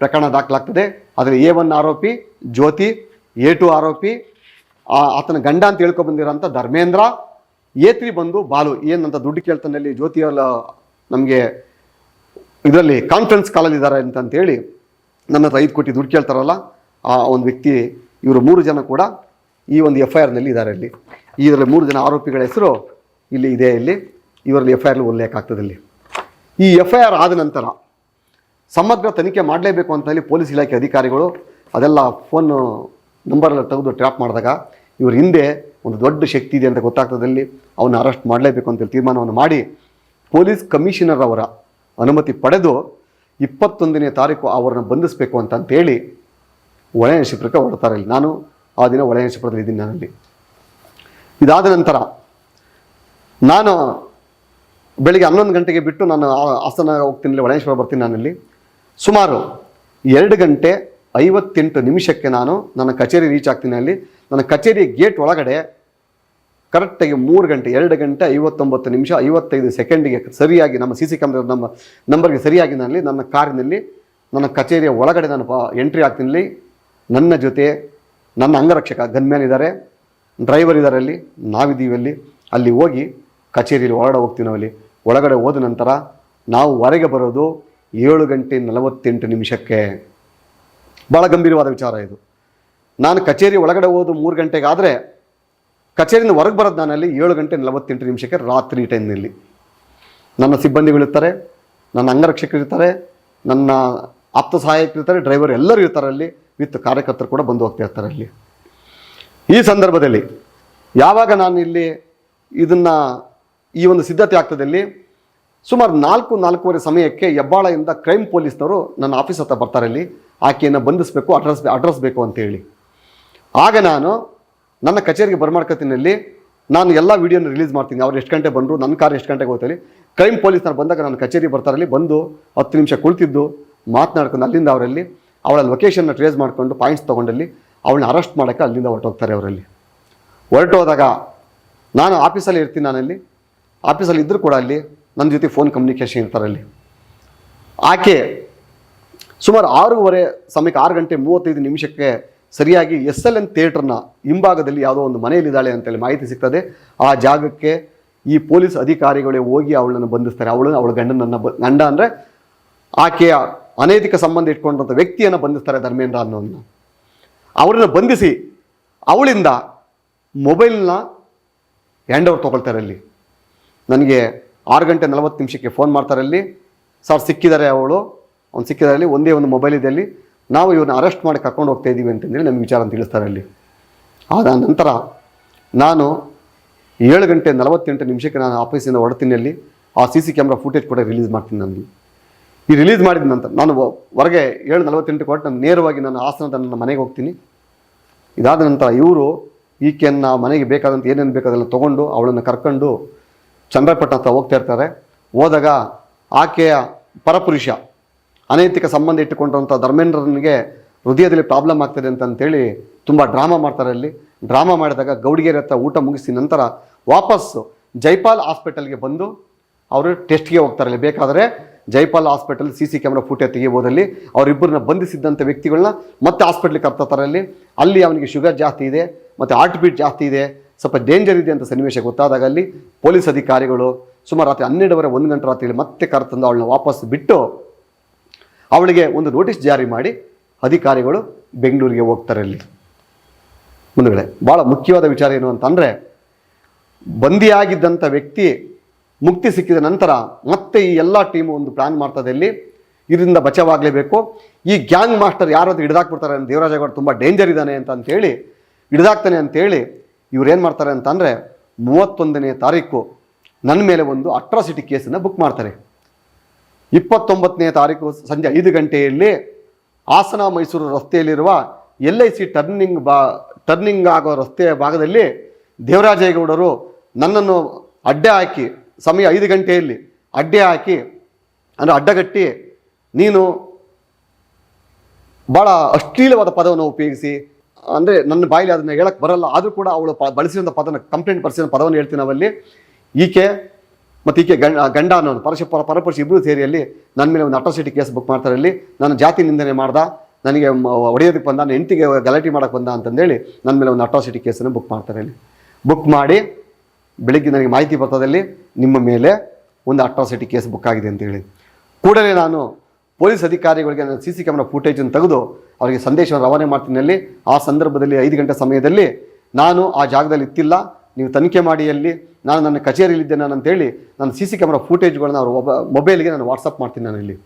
ಪ್ರಕರಣ ದಾಖಲಾಗ್ತದೆ. ಅದರಲ್ಲಿ A1 ಆರೋಪಿ ಜ್ಯೋತಿ, A2 ಆರೋಪಿ ಆತನ ಗಂಡ ಅಂತ ಹೇಳ್ಕೊಬಂದಿರೋಂಥ ಧರ್ಮೇಂದ್ರ, A3 ಬಂದು ಬಾಲು. ಏನಂತ ದುಡ್ಡು ಕೇಳ್ತಾನಲ್ಲಿ ಜ್ಯೋತಿಯಲ್ಲ ನಮಗೆ ಇದರಲ್ಲಿ ಕಾನ್ಫರೆನ್ಸ್ ಕಾಲಲ್ಲಿ ಇದ್ದಾರೆ ಅಂತೇಳಿ ನನ್ನ ಹತ್ರ 5 ಕೋಟಿ ದುಡ್ಡು ಕೇಳ್ತಾರಲ್ಲ ಆ ಒಂದು ವ್ಯಕ್ತಿ. ಇವರು 3 ಜನ ಕೂಡ ಈ ಒಂದು FIRನಲ್ಲಿ ಇದ್ದಾರೆ ಇಲ್ಲಿ. ಇದರಲ್ಲಿ 3 ಜನ ಆರೋಪಿಗಳ ಹೆಸರು ಇಲ್ಲಿ ಇದೆ. ಇಲ್ಲಿ ಇವರಲ್ಲಿ FIR ಉಲ್ಲೇಖ ಆಗ್ತದೆ ಇಲ್ಲಿ. ಈ FIR ಆದ ನಂತರ ಸಮಗ್ರ ತನಿಖೆ ಮಾಡಲೇಬೇಕು ಅಂತ ಹೇಳಿ ಪೊಲೀಸ್ ಇಲಾಖೆ ಅಧಿಕಾರಿಗಳು ಅದೆಲ್ಲ ಫೋನ್ ನಂಬರೆಲ್ಲ ತೆಗೆದು ಟ್ರ್ಯಾಪ್ ಮಾಡಿದಾಗ ಇವ್ರ ಹಿಂದೆ ಒಂದು ದೊಡ್ಡ ಶಕ್ತಿ ಇದೆ ಅಂತ ಗೊತ್ತಾಗ್ತದಲ್ಲಿ ಅವನ್ನ ಅರೆಸ್ಟ್ ಮಾಡಲೇಬೇಕು ಅಂತೇಳಿ ತೀರ್ಮಾನವನ್ನು ಮಾಡಿ ಪೊಲೀಸ್ ಕಮಿಷನರ್ ಅವರ ಅನುಮತಿ ಪಡೆದು 21ನೇ ತಾರೀಕು ಅವರನ್ನು ಬಂಧಿಸಬೇಕು ಅಂತೇಳಿ ಹೊಳೆನರಸೀಪುರಕ್ಕೆ ಹೊರಡ್ತಾರೆ ಇಲ್ಲಿ. ನಾನು ಆ ದಿನ ಹೊಳೆನರಸೀಪುರದಲ್ಲಿ ಇದ್ದೀನಿ ನಾನಲ್ಲಿ. ಇದಾದ ನಂತರ ನಾನು ಬೆಳಿಗ್ಗೆ 11 ಗಂಟೆಗೆ ಬಿಟ್ಟು ನಾನು ಹಾಸನ ಹೋಗ್ತೀನಿ, ಹೊಳೆನರಸೀಪುರ ಬರ್ತೀನಿ. ನಾನಲ್ಲಿ ಸುಮಾರು 2:58 ನಾನು ನನ್ನ ಕಚೇರಿ ರೀಚ್ ಆಗ್ತೀನಿ. ಅಲ್ಲಿ ನನ್ನ ಕಚೇರಿ ಗೇಟ್ ಒಳಗಡೆ ಕರೆಕ್ಟಾಗಿ 2:59:59 ಸರಿಯಾಗಿ ನಮ್ಮ CC ಕ್ಯಾಮ್ರಾ ನಮ್ಮ ನಂಬರ್ಗೆ ಸರಿಯಾಗಿ ನಾನಲ್ಲಿ ನನ್ನ ಕಾರಿನಲ್ಲಿ ನನ್ನ ಕಚೇರಿಯ ಒಳಗಡೆ ನಾನು ಎಂಟ್ರಿ ಆಗ್ತೀನಿ. ನನ್ನ ಜೊತೆ ನನ್ನ ಅಂಗರಕ್ಷಕ ಗನ್ಮ್ಯಾನ್ ಇದ್ದಾರೆ, ಡ್ರೈವರ್ ಇದ್ದಾರೆ, ಅಲ್ಲಿ ನಾವಿದ್ದೀವಿ. ಅಲ್ಲಿ ಹೋಗಿ ಕಚೇರಿಯಲ್ಲಿ ಹೊರಗಡೆ ಹೋಗ್ತೀವಿ. ನಾವಲ್ಲಿ ಒಳಗಡೆ ಹೋದ ನಂತರ ನಾವು ಹೊರಗೆ ಬರೋದು 7:48. ಭಾಳ ಗಂಭೀರವಾದ ವಿಚಾರ ಇದು. ನಾನು ಕಚೇರಿ ಒಳಗಡೆ ಹೋದು 3 ಗಂಟೆಗಾದರೆ ಕಚೇರಿಯಿಂದ ಹೊರಗೆ ಬರೋದು ನಾನಲ್ಲಿ 7:48 ರಾತ್ರಿ ಟೈಮ್ನಲ್ಲಿ. ನನ್ನ ಸಿಬ್ಬಂದಿಗಳಿರ್ತಾರೆ, ನನ್ನ ಅಂಗರಕ್ಷಕರಿರ್ತಾರೆ, ನನ್ನ ಆಪ್ತ ಸಹಾಯಕರಿರ್ತಾರೆ, ಡ್ರೈವರ್ ಎಲ್ಲರೂ ಇರ್ತಾರೆ ಅಲ್ಲಿ, ವಿತ್ ಕಾರ್ಯಕರ್ತರು ಕೂಡ ಬಂದು ಹೋಗ್ತಾ ಇರ್ತಾರೆ ಅಲ್ಲಿ. ಈ ಸಂದರ್ಭದಲ್ಲಿ ಯಾವಾಗ ನಾನು ಇಲ್ಲಿ ಇದನ್ನು ಈ ಒಂದು ಸಿದ್ಧತೆ ಆಗ್ತದಲ್ಲಿ ಸುಮಾರು 4:04 ಸಮಯಕ್ಕೆ ಹೆಬ್ಬಾಳದಿಂದ ಕ್ರೈಮ್ ಪೊಲೀಸ್ನವರು ನನ್ನ ಆಫೀಸ್ ಹತ್ರ ಬರ್ತಾರೆ. ಅಲ್ಲಿ ಆಕೆಯನ್ನು ಬಂಧಿಸಬೇಕು, ಅಡ್ರೆಸ್ ಬೇಕು ಅಂತೇಳಿ. ಆಗ ನಾನು ನನ್ನ ಕಚೇರಿಗೆ ಬರ್ಮಾಡ್ಕೊತೀನಿ. ಅಲ್ಲಿ ನಾನು ಎಲ್ಲ ವೀಡಿಯೋನ ರಿಲೀಸ್ ಮಾಡ್ತೀನಿ. ಅವ್ರು ಎಷ್ಟು ಗಂಟೆ ಬಂದರು, ನನ್ನ ಕಾರ್ ಎಷ್ಟು ಗಂಟೆಗೆ ಹೋಗ್ತಾರೆ. ಕ್ರೈಮ್ ಪೊಲೀಸ್ನವ್ರು ಬಂದಾಗ ನನ್ನ ಕಚೇರಿ ಬರ್ತಾರಲ್ಲಿ, ಬಂದು 10 ನಿಮಿಷ ಕುಳಿತಿದ್ದು ಮಾತನಾಡ್ಕೊಂಡು ಅಲ್ಲಿಂದ ಅವರಲ್ಲಿ ಅವಳ ಲೊಕೇಶನ್ನ ಟ್ರೇಸ್ ಮಾಡಿಕೊಂಡು ಪಾಯಿಂಟ್ಸ್ ತೊಗೊಂಡಲ್ಲಿ ಅವಳನ್ನ ಅರೆಸ್ಟ್ ಮಾಡೋಕ್ಕೆ ಅಲ್ಲಿಂದ ಹೊರಟೋಗ್ತಾರೆ. ಅವರಲ್ಲಿ ಹೊರಟೋದಾಗ ನಾನು ಆಫೀಸಲ್ಲಿ ಇರ್ತೀನಿ. ನಾನಲ್ಲಿ ಆಫೀಸಲ್ಲಿ ಇದ್ದರೂ ಕೂಡ ಅಲ್ಲಿ ನನ್ನ ಜೊತೆ ಫೋನ್ ಕಮ್ಯುನಿಕೇಷನ್ ಇರ್ತಾರೆ. ಅಲ್ಲಿ ಆಕೆ ಸುಮಾರು 6:15 ಸಮಯಕ್ಕೆ 6:35 ಸರಿಯಾಗಿ SLN ಥಿಯೇಟರ್ನ ಹಿಂಭಾಗದಲ್ಲಿ ಯಾವುದೋ ಒಂದು ಮನೆಯಲ್ಲಿದ್ದಾಳೆ ಅಂತೇಳಿ ಮಾಹಿತಿ ಸಿಗ್ತದೆ. ಆ ಜಾಗಕ್ಕೆ ಈ ಪೊಲೀಸ್ ಅಧಿಕಾರಿಗಳೇ ಹೋಗಿ ಅವಳನ್ನು ಬಂಧಿಸ್ತಾರೆ. ಅವಳ ಗಂಡ ಅಂದರೆ ಆಕೆಯ ಅನೈತಿಕ ಸಂಬಂಧ ಇಟ್ಕೊಂಡಂಥ ವ್ಯಕ್ತಿಯನ್ನು ಬಂಧಿಸ್ತಾರೆ, ಧರ್ಮೇಂದ್ರ ಅನ್ನೋದನ್ನ. ಅವರನ್ನು ಬಂಧಿಸಿ ಅವಳಿಂದ ಮೊಬೈಲ್ನ ಹ್ಯಾಂಡ್ ಓವರ್ ತೊಗೊಳ್ತಾರೆ. ಅಲ್ಲಿ ನನಗೆ 6:40 ಫೋನ್ ಮಾಡ್ತಾರೆ. ಅಲ್ಲಿ ಸರ್ ಸಿಕ್ಕಿದ್ದಾರೆ, ಅವ್ನು ಸಿಕ್ಕಿದ್ದಾರೆ, ಅಲ್ಲಿ ಒಂದೇ ಒಂದು ಮೊಬೈಲ್ ಇದೆ, ಅಲ್ಲಿ ನಾವು ಇವ್ರನ್ನ ಅರೆಸ್ಟ್ ಮಾಡಿ ಕರ್ಕೊಂಡು ಹೋಗ್ತಾ ಇದ್ದೀವಿ ಅಂತಂದೇಳಿ ನಮಗೆ ವಿಚಾರ ತಿಳಿಸ್ತಾರೆ. ಅಲ್ಲಿ ಆದ ನಂತರ ನಾನು 7:48 ನಾನು ಆಫೀಸಿಂದ ಹೊರಡ್ತೀನಿ. ಅಲ್ಲಿ ಆ CC ಕ್ಯಾಮ್ರಾ ಫುಟೇಜ್ ಕೂಡ ರಿಲೀಸ್ ಮಾಡ್ತೀನಿ. ನನಗೆ ಈ ರಿಲೀಸ್ ಮಾಡಿದ ನಂತರ ನಾನು ಹೊರಗೆ 7:48 ಕೊಟ್ಟು ನಾನು ನೇರವಾಗಿ ನನ್ನ ಹಾಸನದ ನನ್ನ ಮನೆಗೆ ಹೋಗ್ತೀನಿ. ಇದಾದ ನಂತರ ಇವರು ಈಕೆಯನ್ನು ಮನೆಗೆ ಬೇಕಾದಂಥ ಏನೇನು ಬೇಕಾದೆಲ್ಲ ತೊಗೊಂಡು ಅವಳನ್ನು ಕರ್ಕೊಂಡು ಚಂದ್ರಪಟ್ಟಣ ಹತ್ರ ಹೋಗ್ತಾ ಇರ್ತಾರೆ. ಹೋದಾಗ ಆಕೆಯ ಪರಪುರುಷ ಅನೈತಿಕ ಸಂಬಂಧ ಇಟ್ಟುಕೊಂಡಂಥ ಧರ್ಮೇಂದ್ರನಿಗೆ ಹೃದಯದಲ್ಲಿ ಪ್ರಾಬ್ಲಮ್ ಆಗ್ತದೆ ಅಂತೇಳಿ ತುಂಬ ಡ್ರಾಮಾ ಮಾಡ್ತಾರೆ. ಅಲ್ಲಿ ಡ್ರಾಮಾ ಮಾಡಿದಾಗ ಗೌಡಿಗೆರೆ ಹತ್ರ ಊಟ ಮುಗಿಸಿ ನಂತರ ವಾಪಸ್ಸು ಜೈಪಾಲ್ ಹಾಸ್ಪಿಟಲ್ಗೆ ಬಂದು ಅವರು ಟೆಸ್ಟ್ಗೆ ಹೋಗ್ತಾರೆ. ಅಲ್ಲಿ ಬೇಕಾದರೆ Jaipal hospital CC camera footage ತೆಗಿಬೋದಲ್ಲಿ ಅವರಿಬ್ಬರನ್ನ ಬಂಧಿಸಿದ್ದಂಥ ವ್ಯಕ್ತಿಗಳನ್ನ ಮತ್ತೆ ಹಾಸ್ಪಿಟ್ಲಿಗೆ ಕರ್ತಾರೆ. ಅಲ್ಲಿ ಅವನಿಗೆ ಶುಗರ್ ಜಾಸ್ತಿ ಇದೆ ಮತ್ತು ಹಾರ್ಟ್ ಬೀಟ್ ಜಾಸ್ತಿ ಇದೆ, ಸ್ವಲ್ಪ ಡೇಂಜರ್ ಇದೆ ಅಂತ ಸನ್ನಿವೇಶ ಗೊತ್ತಾದಾಗ ಅಲ್ಲಿ ಪೊಲೀಸ್ ಅಧಿಕಾರಿಗಳು ಸುಮಾರು ರಾತ್ರಿ 12:30 1 ಗಂಟೆ ರಾತ್ರಿಯಲ್ಲಿ ಮತ್ತೆ ಕರೆತಂದು ಅವಳನ್ನ ವಾಪಸ್ ಬಿಟ್ಟು ಅವಳಿಗೆ ಒಂದು ನೋಟಿಸ್ ಜಾರಿ ಮಾಡಿ ಅಧಿಕಾರಿಗಳು ಬೆಂಗಳೂರಿಗೆ ಹೋಗ್ತಾರೆ. ಅಲ್ಲಿ ಮುಂದುಗಡೆ ಭಾಳ ಮುಖ್ಯವಾದ ವಿಚಾರ ಏನು ಅಂತಂದರೆ, ಬಂದಿಯಾಗಿದ್ದಂಥ ವ್ಯಕ್ತಿ ಮುಕ್ತಿ ಸಿಕ್ಕಿದ ನಂತರ ಮತ್ತೆ ಈ ಎಲ್ಲ ಟೀಮು ಒಂದು ಪ್ಲ್ಯಾನ್ ಮಾಡ್ತದೆ. ಅಲ್ಲಿ ಇದರಿಂದ ಬಚಾವಾಗಲೇಬೇಕು. ಈ ಗ್ಯಾಂಗ್ ಮಾಸ್ಟರ್ ಯಾರಾದ್ರೂ ಹಿಡಿದಾಕ್ಬಿಡ್ತಾರೆ, ದೇವರಾಜೇಗೌಡ ತುಂಬ ಡೇಂಜರ್ ಇದ್ದಾನೆ ಅಂತೇಳಿ ಹಿಡಿದಾಕ್ತಾನೆ ಅಂತೇಳಿ ಇವ್ರೇನು ಮಾಡ್ತಾರೆ ಅಂತಂದರೆ 31ನೇ ತಾರೀಕು ನನ್ನ ಮೇಲೆ ಒಂದು ಅಟ್ರಾಸಿಟಿ ಕೇಸನ್ನು ಬುಕ್ ಮಾಡ್ತಾರೆ. 29ನೇ ತಾರೀಕು ಸಂಜೆ 5 ಗಂಟೆಯಲ್ಲಿ ಹಾಸನ ಮೈಸೂರು ರಸ್ತೆಯಲ್ಲಿರುವ LIC ಟರ್ನಿಂಗ್ ಆಗೋ ರಸ್ತೆಯ ಭಾಗದಲ್ಲಿ ದೇವರಾಜೇಗೌಡರು ನನ್ನನ್ನು ಅಡ್ಡೆ ಹಾಕಿ ಸಮಯ 5 ಗಂಟೆಯಲ್ಲಿ ಅಡ್ಡಗಟ್ಟಿ ನೀನು ಭಾಳ ಅಶ್ಲೀಲವಾದ ಪದವನ್ನು ಉಪಯೋಗಿಸಿ, ಅಂದರೆ ನನ್ನ ಬಾಯಲ್ಲಿ ಅದನ್ನು ಹೇಳಕ್ಕೆ ಬರಲ್ಲ, ಆದರೂ ಕೂಡ ಅವಳು ಬಳಸಿದಂಥ ಪದನ ಕಂಪ್ಲೇಂಟ್ ಬರ್ಸಿದ ಪದವನ್ನು ಹೇಳ್ತೀನಿ ನಾವಲ್ಲಿ. ಈಕೆ ಮತ್ತು ಈಕೆ ಗಂಡ ಅನ್ನೋನು ಪರಪುರುಷ ಇಬ್ಬರು ಸೇರಿ ಅಲ್ಲಿ ನನ್ನ ಮೇಲೆ ಒಂದು ಅಟ್ರಾಸಿಟಿ ಕೇಸ್ ಬುಕ್ ಮಾಡ್ತಾರೆ. ಅಲ್ಲಿ ನಾನು ಜಾತಿ ನಿಂದನೆ ಮಾಡ್ದ, ನನಗೆ ಹೊಡೆಯೋದಕ್ಕೆ ಬಂದ, ನನ್ನ ಹೆಂಡತಿಗೆ ಗಲಾಟೆ ಮಾಡೋಕ್ಕೆ ಬಂದ ಅಂತಂದೇಳಿ ನನ್ನ ಮೇಲೆ ಒಂದು ಅಟ್ರಾಸಿಟಿ ಕೇಸನ್ನು ಬುಕ್ ಮಾಡ್ತಾರೆ. ಅಲ್ಲಿ ಬುಕ್ ಮಾಡಿ ಬೆಳಿಗ್ಗೆ ನನಗೆ ಮಾಹಿತಿ ಬರ್ತದಲ್ಲಿ ನಿಮ್ಮ ಮೇಲೆ ಒಂದು ಅಟ್ರಾಸಿಟಿ ಕೇಸ್ ಬುಕ್ ಆಗಿದೆ ಅಂತೇಳಿ ಕೂಡಲೇ ನಾನು ಪೊಲೀಸ್ ಅಧಿಕಾರಿಗಳಿಗೆ ನನ್ನ CC ಕ್ಯಾಮ್ರಾ ಫುಟೇಜನ್ನು ತೆಗೆದು ಅವರಿಗೆ ಸಂದೇಶವನ್ನು ರವಾನೆ ಮಾಡ್ತೀನಿ. ಅಲ್ಲಿ ಆ ಸಂದರ್ಭದಲ್ಲಿ 5 ಗಂಟೆ ಸಮಯದಲ್ಲಿ ನಾನು ಆ ಜಾಗದಲ್ಲಿ ಇತ್ತಿಲ್ಲ, ನೀವು ತನಿಖೆ ಮಾಡಿ, ಅಲ್ಲಿ ನಾನು ನನ್ನ ಕಚೇರಿಯಲ್ಲಿದ್ದೇನೆ ಅಂತೇಳಿ ನನ್ನ CC ಕ್ಯಾಮ್ರಾ ಫುಟೇಜ್ಗಳನ್ನ ಅವ್ರ ಮೊಬೈಲ್ಗೆ ನಾನು ವಾಟ್ಸಪ್ ಮಾಡ್ತೀನಿ. ನಾನು ಇಲ್ಲಿ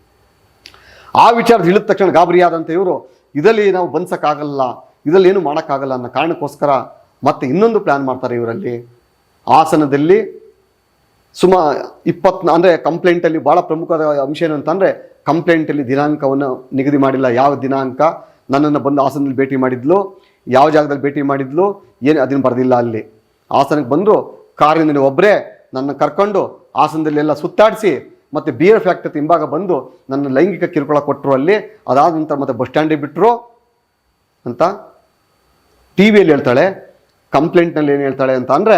ಆ ವಿಚಾರ ತಿಳಿದ ತಕ್ಷಣ ಗಾಬರಿಯಾದಂಥ ಇವರು ಇದರಲ್ಲಿ ನಾವು ಬಂಧಿಸೋಕ್ಕಾಗಲ್ಲ, ಇದರಲ್ಲಿ ಏನು ಮಾಡೋಕ್ಕಾಗಲ್ಲ ಅನ್ನೋ ಕಾರಣಕ್ಕೋಸ್ಕರ ಮತ್ತೆ ಇನ್ನೊಂದು ಪ್ಲ್ಯಾನ್ ಮಾಡ್ತಾರೆ ಇವರಲ್ಲಿ. ಹಾಸನದಲ್ಲಿ ಅಂದರೆ ಕಂಪ್ಲೇಂಟಲ್ಲಿ ಭಾಳ ಪ್ರಮುಖವಾದ ಅಂಶ ಏನು ಅಂತಂದರೆ, ಕಂಪ್ಲೇಂಟಲ್ಲಿ ದಿನಾಂಕವನ್ನು ನಿಗದಿ ಮಾಡಿಲ್ಲ. ಯಾವ ದಿನಾಂಕ ನನ್ನನ್ನು ಬಂದು ಹಾಸನದಲ್ಲಿ ಭೇಟಿ ಮಾಡಿದ್ಲು, ಯಾವ ಜಾಗದಲ್ಲಿ ಭೇಟಿ ಮಾಡಿದ್ಲು ಏನು ಅದನ್ನು ಬರೆದಿಲ್ಲ. ಅಲ್ಲಿ ಹಾಸನಕ್ಕೆ ಬಂದರು, ಕಾರಿನಲ್ಲಿ ಒಬ್ಬರೇ ನನ್ನ ಕರ್ಕೊಂಡು ಹಾಸನದಲ್ಲೆಲ್ಲ ಸುತ್ತಾಡಿಸಿ ಮತ್ತು ಬಿಯರ್ ಫ್ಯಾಕ್ಟ್ರಿ ಹಿಂಭಾಗ ಬಂದು ನನ್ನ ಲೈಂಗಿಕ ಕಿರುಕುಳ ಕೊಟ್ಟರು. ಅಲ್ಲಿ ಅದಾದ ನಂತರ ಮತ್ತೆ ಬಸ್ ಸ್ಟ್ಯಾಂಡಿಗೆ ಬಿಟ್ಟರು ಅಂತ ಟಿ ವಿಯಲ್ಲಿ ಹೇಳ್ತಾಳೆ. ಕಂಪ್ಲೇಂಟ್ನಲ್ಲಿ ಏನು ಹೇಳ್ತಾಳೆ ಅಂತ ಅಂದರೆ,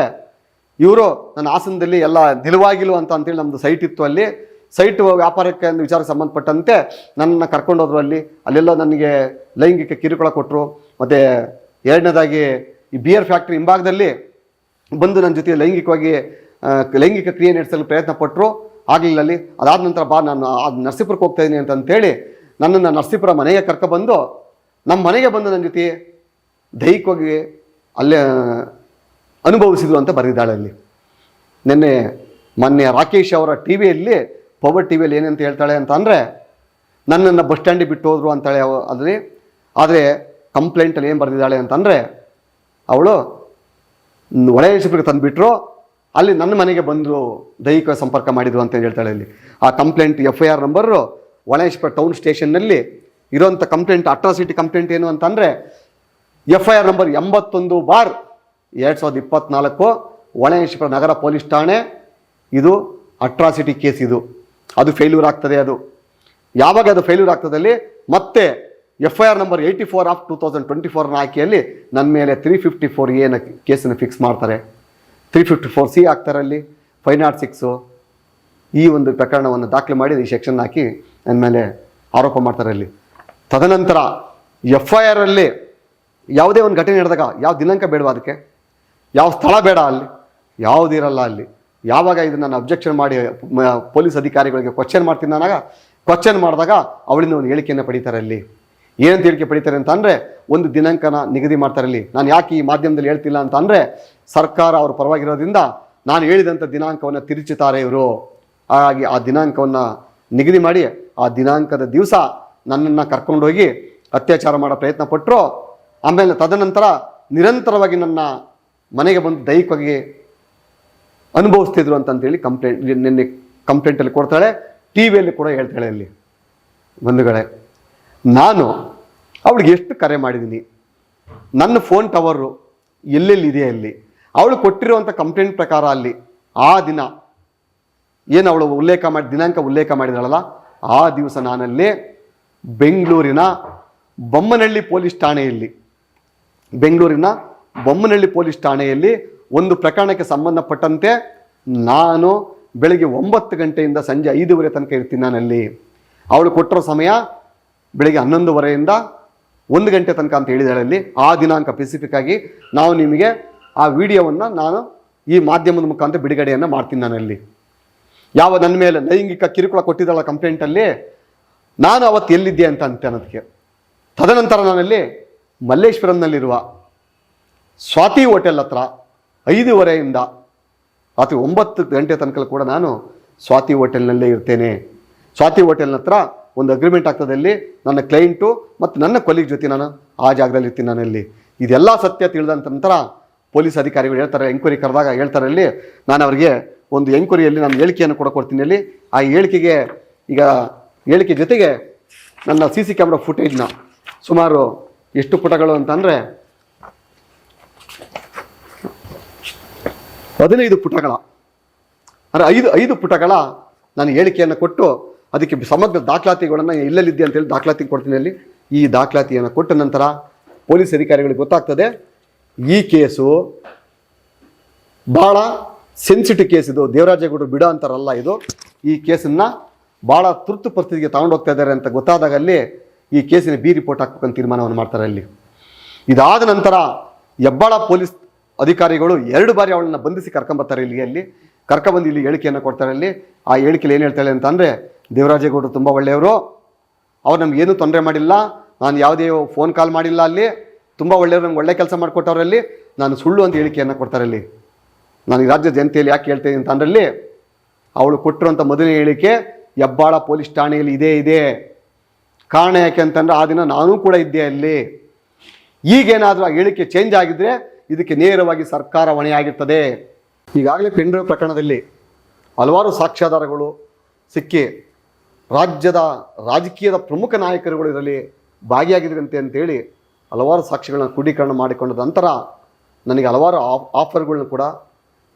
ಇವರು ನನ್ನ ಹಾಸನದಲ್ಲಿ ಎಲ್ಲ ನಿಲುವಾಗಿಲು ಅಂತೇಳಿ ನಮ್ಮದು ಸೈಟ್ ಇತ್ತು. ಅಲ್ಲಿ ಸೈಟ್ ವ್ಯಾಪಾರಕ್ಕೆ ಒಂದು ವಿಚಾರಕ್ಕೆ ಸಂಬಂಧಪಟ್ಟಂತೆ ನನ್ನನ್ನು ಕರ್ಕೊಂಡೋದ್ರು. ಅಲ್ಲೆಲ್ಲೋ ನನಗೆ ಲೈಂಗಿಕ ಕಿರುಕುಳ ಕೊಟ್ಟರು. ಮತ್ತು ಎರಡನೇದಾಗಿ ಈ ಬಿಯರ್ ಫ್ಯಾಕ್ಟ್ರಿ ಹಿಂಭಾಗದಲ್ಲಿ ಬಂದು ನನ್ನ ಜೊತೆ ಲೈಂಗಿಕ ಕ್ರಿಯೆ ನಡೆಸಲು ಪ್ರಯತ್ನ ಪಟ್ಟರು, ಆಗಲಿಲ್ಲ. ಅಲ್ಲಿ ಅದಾದ ನಂತರ ನಾನು ನರಸೀಪುರಕ್ಕೆ ಹೋಗ್ತಾ ಇದ್ದೀನಿ ಅಂತೇಳಿ ನನ್ನನ್ನು ನರಸೀಪುರ ಮನೆಗೆ ಕರ್ಕೊಬಂದು ನಮ್ಮ ಮನೆಗೆ ಬಂದು ನನ್ನ ಜೊತೆ ದೈಹಿಕವಾಗಿ ಅಲ್ಲೇ ಅನುಭವಿಸಿದ್ರು ಅಂತ ಬರೆದಿದ್ದಾಳೆ. ಅಲ್ಲಿ ಮೊನ್ನೆ ರಾಕೇಶ್ ಅವರ ಟಿ ವಿಯಲ್ಲಿ, ಪವರ್ ಟಿ ವಿಯಲ್ಲಿ ಏನಂತ ಹೇಳ್ತಾಳೆ ಅಂತ ಅಂದರೆ, ನನ್ನನ್ನು ಬಸ್ ಸ್ಟ್ಯಾಂಡಿಗೆ ಬಿಟ್ಟು ಹೋದ್ರು ಅಂತಾಳೆ ಅದರಲ್ಲಿ. ಆದರೆ ಕಂಪ್ಲೇಂಟಲ್ಲಿ ಏನು ಬರೆದಿದ್ದಾಳೆ ಅಂತಂದರೆ, ಅವಳು ಒಳಯೇಶ್ವರಿಗೆ ತಂದುಬಿಟ್ರು, ಅಲ್ಲಿ ನನ್ನ ಮನೆಗೆ ಬಂದರು, ದೈಹಿಕ ಸಂಪರ್ಕ ಮಾಡಿದರು ಅಂತ ಹೇಳ್ತಾಳೆ. ಅಲ್ಲಿ ಆ ಕಂಪ್ಲೇಂಟ್ FIR ನಂಬರು ಒಳಯೇಶ್ವರ ಟೌನ್ ಸ್ಟೇಷನ್ನಲ್ಲಿ ಇರೋಂಥ ಕಂಪ್ಲೇಂಟ್, ಅಟ್ರಾಸಿಟಿ ಕಂಪ್ಲೇಂಟ್ ಏನು ಅಂತಂದರೆ FIR ನಂಬರ್ 81/2024 ಒಳಯೇಶ್ವರ ನಗರ ಪೊಲೀಸ್ ಠಾಣೆ. ಇದು ಅಟ್ರಾಸಿಟಿ ಕೇಸ್. ಅದು ಫೇಲ್ಯೂರ್ ಆಗ್ತದೆ. ಅದು ಯಾವಾಗ ಅದು ಫೇಲ್ಯೂರ್ ಆಗ್ತದಲ್ಲಿ ಮತ್ತೆ FIR ನಂಬರ್ 84/2024 ಹಾಕಿಯಲ್ಲಿ ನನ್ನ ಮೇಲೆ 354A ಕೇಸನ್ನು ಫಿಕ್ಸ್ ಮಾಡ್ತಾರೆ. 354C ಹಾಕ್ತಾರೆ. ಅಲ್ಲಿ 506 ಈ ಒಂದು ಪ್ರಕರಣವನ್ನು ದಾಖಲೆ ಮಾಡಿ ಈ ಸೆಕ್ಷನ್ ಹಾಕಿ ನನ್ನ ಮೇಲೆ ಆರೋಪ ಮಾಡ್ತಾರೆ. ಅಲ್ಲಿ ತದನಂತರ FIR ಅಲ್ಲಿ ಯಾವುದೇ ಒಂದು ಘಟನೆ ನಡೆದಾಗ ಯಾವ ದಿನಾಂಕ ಬೇಡವಾ, ಅದಕ್ಕೆ ಯಾವ ಸ್ಥಳ ಬೇಡ, ಅಲ್ಲಿ ಯಾವುದಿರಲ್ಲ. ಅಲ್ಲಿ ಯಾವಾಗ ಇದನ್ನು ನಾನು ಅಬ್ಜೆಕ್ಷನ್ ಮಾಡಿ ಪೊಲೀಸ್ ಅಧಿಕಾರಿಗಳಿಗೆ ಕ್ವಶನ್ ಮಾಡ್ತೀನಿ, ಕ್ವಶನ್ ಮಾಡಿದಾಗ ಅವಳಿಂದ ಒಂದು ಹೇಳಿಕೆಯನ್ನು ಪಡೀತಾರೆ. ಅಲ್ಲಿ ಏನಂತ ಹೇಳಿಕೆ ಪಡೀತಾರೆ ಅಂತ ಅಂದರೆ, ಒಂದು ದಿನಾಂಕನ ನಿಗದಿ ಮಾಡ್ತಾರೆ. ಅಲ್ಲಿ ನಾನು ಯಾಕೆ ಈ ಮಾಧ್ಯಮದಲ್ಲಿ ಹೇಳ್ತಿಲ್ಲ ಅಂತ ಅಂದರೆ, ಸರ್ಕಾರ ಅವ್ರ ಪರವಾಗಿರೋದ್ರಿಂದ ನಾನು ಹೇಳಿದಂಥ ದಿನಾಂಕವನ್ನು ತಿರುಚುತ್ತಾರೆ ಇವರು. ಹಾಗಾಗಿ ಆ ದಿನಾಂಕವನ್ನು ನಿಗದಿ ಮಾಡಿ ಆ ದಿನಾಂಕದ ದಿವಸ ನನ್ನನ್ನು ಕರ್ಕೊಂಡೋಗಿ ಅತ್ಯಾಚಾರ ಮಾಡೋ ಪ್ರಯತ್ನ ಪಟ್ಟರು. ಆಮೇಲೆ ತದನಂತರ ನಿರಂತರವಾಗಿ ನನ್ನ ಮನೆಗೆ ಬಂದು ದೈಹಿಕವಾಗಿ ಅನುಭವಿಸ್ತಿದ್ರು ಅಂತಂತೇಳಿ ನಿನ್ನೆ ಕಂಪ್ಲೇಂಟಲ್ಲಿ ಕೊಡ್ತಾಳೆ. ಟಿ ವಿಯಲ್ಲಿ ಕೂಡ ಹೇಳ್ತಾಳೆ. ಅಲ್ಲಿ ಬಂಧುಗಳೇ, ನಾನು ಅವಳಿಗೆ ಎಷ್ಟು ಕರೆ ಮಾಡಿದ್ದೀನಿ, ನನ್ನ ಫೋನ್ ಟವರು ಎಲ್ಲೆಲ್ಲಿದೆ, ಅಲ್ಲಿ ಅವಳು ಕೊಟ್ಟಿರುವಂಥ ಕಂಪ್ಲೇಂಟ್ ಪ್ರಕಾರ ಅಲ್ಲಿ ಆ ದಿನ ಏನು ಅವಳು ದಿನಾಂಕ ಉಲ್ಲೇಖ ಮಾಡಿದಳಲ್ಲ, ಆ ದಿವಸ ನಾನಲ್ಲಿ ಬೆಂಗಳೂರಿನ ಬೊಮ್ಮನಹಳ್ಳಿ ಪೊಲೀಸ್ ಠಾಣೆಯಲ್ಲಿ ಒಂದು ಪ್ರಕರಣಕ್ಕೆ ಸಂಬಂಧಪಟ್ಟಂತೆ ನಾನು ಬೆಳಗ್ಗೆ 9 ಗಂಟೆಯಿಂದ ಸಂಜೆ 5:30 ತನಕ ಇರ್ತೀನಿ. ನಾನಲ್ಲಿ ಅವಳು ಕೊಟ್ಟಿರೋ ಸಮಯ ಬೆಳಗ್ಗೆ 11:30ಯಿಂದ 1 ಗಂಟೆ ತನಕ ಅಂತ ಹೇಳಿದಾಳಲ್ಲಿ. ಆ ದಿನಾಂಕ ಸ್ಪೆಸಿಫಿಕ್ ಆಗಿ ನಾವು ನಿಮಗೆ ಆ ವಿಡಿಯೋವನ್ನು ನಾನು ಈ ಮಾಧ್ಯಮದ ಮುಖಾಂತರ ಬಿಡುಗಡೆಯನ್ನು ಮಾಡ್ತೀನಿ. ನಾನಲ್ಲಿ ಯಾವ ನನ್ನ ಮೇಲೆ ಲೈಂಗಿಕ ಕಿರುಕುಳ ಕೊಟ್ಟಿದ್ದಾಳ ಕಂಪ್ಲೇಂಟಲ್ಲಿ, ನಾನು ಅವತ್ತು ಎಲ್ಲಿದ್ದೆ ಅಂತ ಅನ್ನೋದಕ್ಕೆ. ತದನಂತರ ನಾನಲ್ಲಿ ಮಲ್ಲೇಶ್ವರಂನಲ್ಲಿರುವ ಸ್ವಾತಿ ಹೋಟೆಲ್ ಹತ್ರ 5:30ಯಿಂದ ರಾತ್ರಿ 9 ಗಂಟೆ ತನಕ ಕೂಡ ನಾನು ಸ್ವಾತಿ ಹೋಟೆಲ್ನಲ್ಲೇ ಇರ್ತೇನೆ. ಸ್ವಾತಿ ಹೋಟೆಲ್ನ ಹತ್ರ ಒಂದು ಅಗ್ರಿಮೆಂಟ್ ಆಗ್ತದೆ. ಅಲ್ಲಿ ನನ್ನ ಕ್ಲೈಂಟು ಮತ್ತು ನನ್ನ ಕೊಲೀಗ್ ಜೊತೆ ನಾನು ಆ ಜಾಗದಲ್ಲಿ ಇರ್ತೀನಿ. ನಾನಲ್ಲಿ ಇದೆಲ್ಲ ಸತ್ಯ ತಿಳಿದಂತ ನಂತರ ಪೊಲೀಸ್ ಅಧಿಕಾರಿಗಳು ಹೇಳ್ತಾರೆ, ಎಂಕ್ವೈರಿ ಕರೆದಾಗ ಹೇಳ್ತಾರೆ. ಅಲ್ಲಿ ನಾನು ಅವರಿಗೆ ಒಂದು ಎಂಕ್ವೈರಿಯಲ್ಲಿ ನಾನು ಹೇಳಿಕೆಯನ್ನು ಕೂಡ ಕೊಡ್ತೀನಿ. ಅಲ್ಲಿ ಆ ಹೇಳಿಕೆ ಜೊತೆಗೆ ನನ್ನ CC ಕ್ಯಾಮ್ರಾ ಫುಟೇಜ್ನ ಸುಮಾರು ಎಷ್ಟು ಪುಟಗಳು ಅಂತಂದರೆ 15 ಪುಟಗಳ, ಅಂದರೆ 5 ಪುಟಗಳ ನಾನು ಹೇಳಿಕೆಯನ್ನು ಕೊಟ್ಟು ಅದಕ್ಕೆ ಸಮಗ್ರ ದಾಖಲಾತಿಗಳನ್ನು ಎಲ್ಲೆಲ್ಲಿದ್ದೆ ಅಂತೇಳಿ ದಾಖಲಾತಿ ಕೊಡ್ತೀನಿ. ಅಲ್ಲಿ ಈ ದಾಖಲಾತಿಯನ್ನು ಕೊಟ್ಟ ನಂತರ ಪೊಲೀಸ್ ಅಧಿಕಾರಿಗಳಿಗೆ ಗೊತ್ತಾಗ್ತದೆ ಈ ಕೇಸು ಭಾಳ ಸೆನ್ಸಿಟಿವ್ ಕೇಸ್. ಇದು ದೇವರಾಜೇಗೌಡರು ಬಿಡೋ ಅಂತಾರಲ್ಲ, ಈ ಕೇಸನ್ನು ಭಾಳ ತುರ್ತು ಪರಿಸ್ಥಿತಿಗೆ ತಗೊಂಡೋಗ್ತಾ ಇದ್ದಾರೆ ಅಂತ ಗೊತ್ತಾದಾಗ ಅಲ್ಲಿ ಈ ಕೇಸಿನ ರಿಪೋರ್ಟ್ ಹಾಕ್ಬೇಕಂತ ತೀರ್ಮಾನವನ್ನು ಮಾಡ್ತಾರೆ. ಅಲ್ಲಿ ಇದಾದ ನಂತರ ಹೆಬ್ಬಾಳ ಪೊಲೀಸ್ ಅಧಿಕಾರಿಗಳು 2 ಬಾರಿ ಅವಳನ್ನ ಬಂಧಿಸಿ ಕರ್ಕೊಂಬರ್ತಾರೆ. ಅಲ್ಲಿ ಕರ್ಕೊಬಂದು ಇಲ್ಲಿ ಹೇಳಿಕೆಯನ್ನು ಕೊಡ್ತಾರೆ. ಅಲ್ಲಿ ಆ ಹೇಳಿಕೆಯಲ್ಲಿ ಏನು ಹೇಳ್ತಾಳೆ ಅಂತ ಅಂದರೆ, ದೇವರಾಜೇಗೌಡರು ತುಂಬ ಒಳ್ಳೆಯವರು, ಅವ್ರು ನಮಗೇನು ತೊಂದರೆ ಮಾಡಿಲ್ಲ, ನಾನು ಯಾವುದೇ ಫೋನ್ ಕಾಲ್ ಮಾಡಿಲ್ಲ, ಅಲ್ಲಿ ತುಂಬ ಒಳ್ಳೆಯವರು, ನಮ್ಗೆ ಒಳ್ಳೆ ಕೆಲಸ ಮಾಡಿಕೊಟ್ಟವರಲ್ಲಿ ನಾನು ಸುಳ್ಳು ಅಂತ ಹೇಳಿಕೆಯನ್ನು ಕೊಡ್ತಾರೆ. ಅಲ್ಲಿ ನಾನು ಈ ರಾಜ್ಯ ಜನತೆಯಲ್ಲಿ ಯಾಕೆ ಹೇಳ್ತೇನೆ ಅಂತ ಅಂದ್ರಲ್ಲಿ, ಅವಳು ಕೊಟ್ಟಿರುವಂಥ ಮೊದಲನೇ ಹೇಳಿಕೆ ಹೆಬ್ಬಾಳ ಪೊಲೀಸ್ ಠಾಣೆಯಲ್ಲಿ ಇದೆ. ಕಾರಣ ಯಾಕೆ ಅಂತಂದರೆ ಆ ದಿನ ನಾನೂ ಕೂಡ ಇದ್ದೆ ಅಲ್ಲಿ. ಈಗೇನಾದರೂ ಆ ಹೇಳಿಕೆ ಚೇಂಜ್ ಆಗಿದ್ದರೆ ಇದಕ್ಕೆ ನೇರವಾಗಿ ಸರ್ಕಾರ ಹೊಣೆಯಾಗಿರ್ತದೆ. ಈಗಾಗಲೇ ಪೆಂಡ್ರೈವ್ ಪ್ರಕರಣದಲ್ಲಿ ಹಲವಾರು ಸಾಕ್ಷ್ಯಾಧಾರಗಳು ಸಿಕ್ಕಿ ರಾಜ್ಯದ ರಾಜಕೀಯದ ಪ್ರಮುಖ ನಾಯಕರುಗಳು ಇದರಲ್ಲಿ ಭಾಗಿಯಾಗಿದ್ರಂತೆ ಅಂತೇಳಿ ಹಲವಾರು ಸಾಕ್ಷಿಗಳನ್ನ ಕ್ರೋಢೀಕರಣ ಮಾಡಿಕೊಂಡ ನಂತರ ನನಗೆ ಹಲವಾರು ಆಫರ್ಗಳನ್ನ ಕೂಡ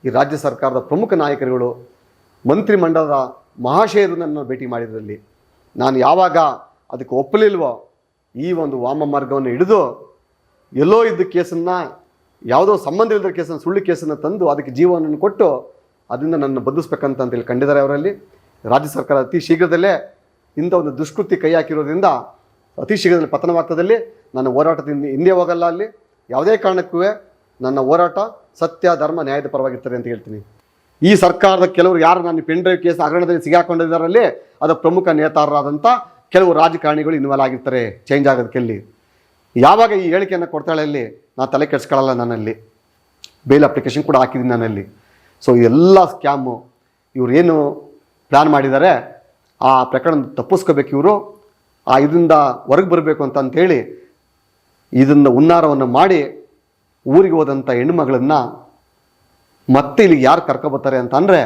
ಈ ರಾಜ್ಯ ಸರ್ಕಾರದ ಪ್ರಮುಖ ನಾಯಕರುಗಳು, ಮಂತ್ರಿಮಂಡಲದ ಮಹಾಶಯರು ನನ್ನ ಭೇಟಿ ಮಾಡಿದ್ರಲ್ಲಿ ನಾನು ಯಾವಾಗ ಅದಕ್ಕೆ ಒಪ್ಪಲಿಲ್ವೋ ಈ ಒಂದು ವಾಮ ಮಾರ್ಗವನ್ನು ಹಿಡಿದು ಎಲ್ಲೋ ಇದ್ದ ಕೇಸನ್ನು, ಯಾವುದೋ ಸಂಬಂಧ ಇಲ್ಲದ ಕೇಸನ್ನು, ಸುಳ್ಳು ಕೇಸನ್ನು ತಂದು ಅದಕ್ಕೆ ಜೀವನವನ್ನು ಕೊಟ್ಟು ಅದರಿಂದ ನನ್ನ ಬಂಧಿಸ್ಬೇಕಂತೇಳಿ ಕಂಡಿದ್ದಾರೆ ಅವರಲ್ಲಿ. ರಾಜ್ಯ ಸರ್ಕಾರ ಅತಿ ಶೀಘ್ರದಲ್ಲೇ ಇಂಥ ಒಂದು ದುಷ್ಕೃತ್ಯ ಕೈ ಹಾಕಿರೋದ್ರಿಂದ ಅತಿ ಶೀಘ್ರದಲ್ಲಿ ಪತನವಾಗ್ತದಲ್ಲಿ ನನ್ನ ಹೋರಾಟದಿಂದ ಹಿಂದೆ ಹೋಗಲ್ಲ. ಅಲ್ಲಿ ಯಾವುದೇ ಕಾರಣಕ್ಕೂ ನನ್ನ ಹೋರಾಟ ಸತ್ಯ, ಧರ್ಮ, ನ್ಯಾಯದ ಪರವಾಗಿರ್ತಾರೆ ಅಂತ ಹೇಳ್ತೀನಿ. ಈ ಸರ್ಕಾರದ ಕೆಲವರು ಯಾರು ನಾನು ಪೆನ್ ಡ್ರೈವ್ ಕೇಸ್ ಹಗರಣದಲ್ಲಿ ಸಿಗಾಕೊಂಡಿದ್ದಾರಲ್ಲಿ ಅದರ ಪ್ರಮುಖ ನೇತಾರರಾದಂಥ ಕೆಲವು ರಾಜಕಾರಣಿಗಳು ಇನ್ವಾಲ್ವ್ ಆಗಿರ್ತಾರೆ ಚೇಂಜ್ ಆಗೋದಕ್ಕೆಲ್ಲಿ. ಯಾವಾಗ ಈ ಹೇಳಿಕೆಯನ್ನು ಕೊಡ್ತಾಳೆ ಅಲ್ಲಿ ನಾನು ತಲೆ ಕೆಡಿಸ್ಕೊಳ್ಳಲ್ಲ. ನಾನಲ್ಲಿ ಬೇಲ್ ಅಪ್ಲಿಕೇಶನ್ ಕೂಡ ಹಾಕಿದ್ದೀನಿ ನಾನಲ್ಲಿ. ಸೊ ಎಲ್ಲ ಸ್ಕ್ಯಾಮು ಇವ್ರು ಏನು ಪ್ಲ್ಯಾನ್ ಮಾಡಿದ್ದಾರೆ ಆ ಪ್ರಕರಣ ತಪ್ಪಿಸ್ಕೋಬೇಕು ಇವರು, ಇದರಿಂದ ಹೊರಗೆ ಬರಬೇಕು ಅಂತಂತೇಳಿ ಇದನ್ನು ಹುನ್ನಾರವನ್ನು ಮಾಡಿ ಊರಿಗೆ ಹೋದಂಥ ಹೆಣ್ಣುಮಗಳನ್ನು ಮತ್ತೆ ಇಲ್ಲಿಗೆ ಯಾರು ಕರ್ಕೊಬರ್ತಾರೆ ಅಂತಂದರೆ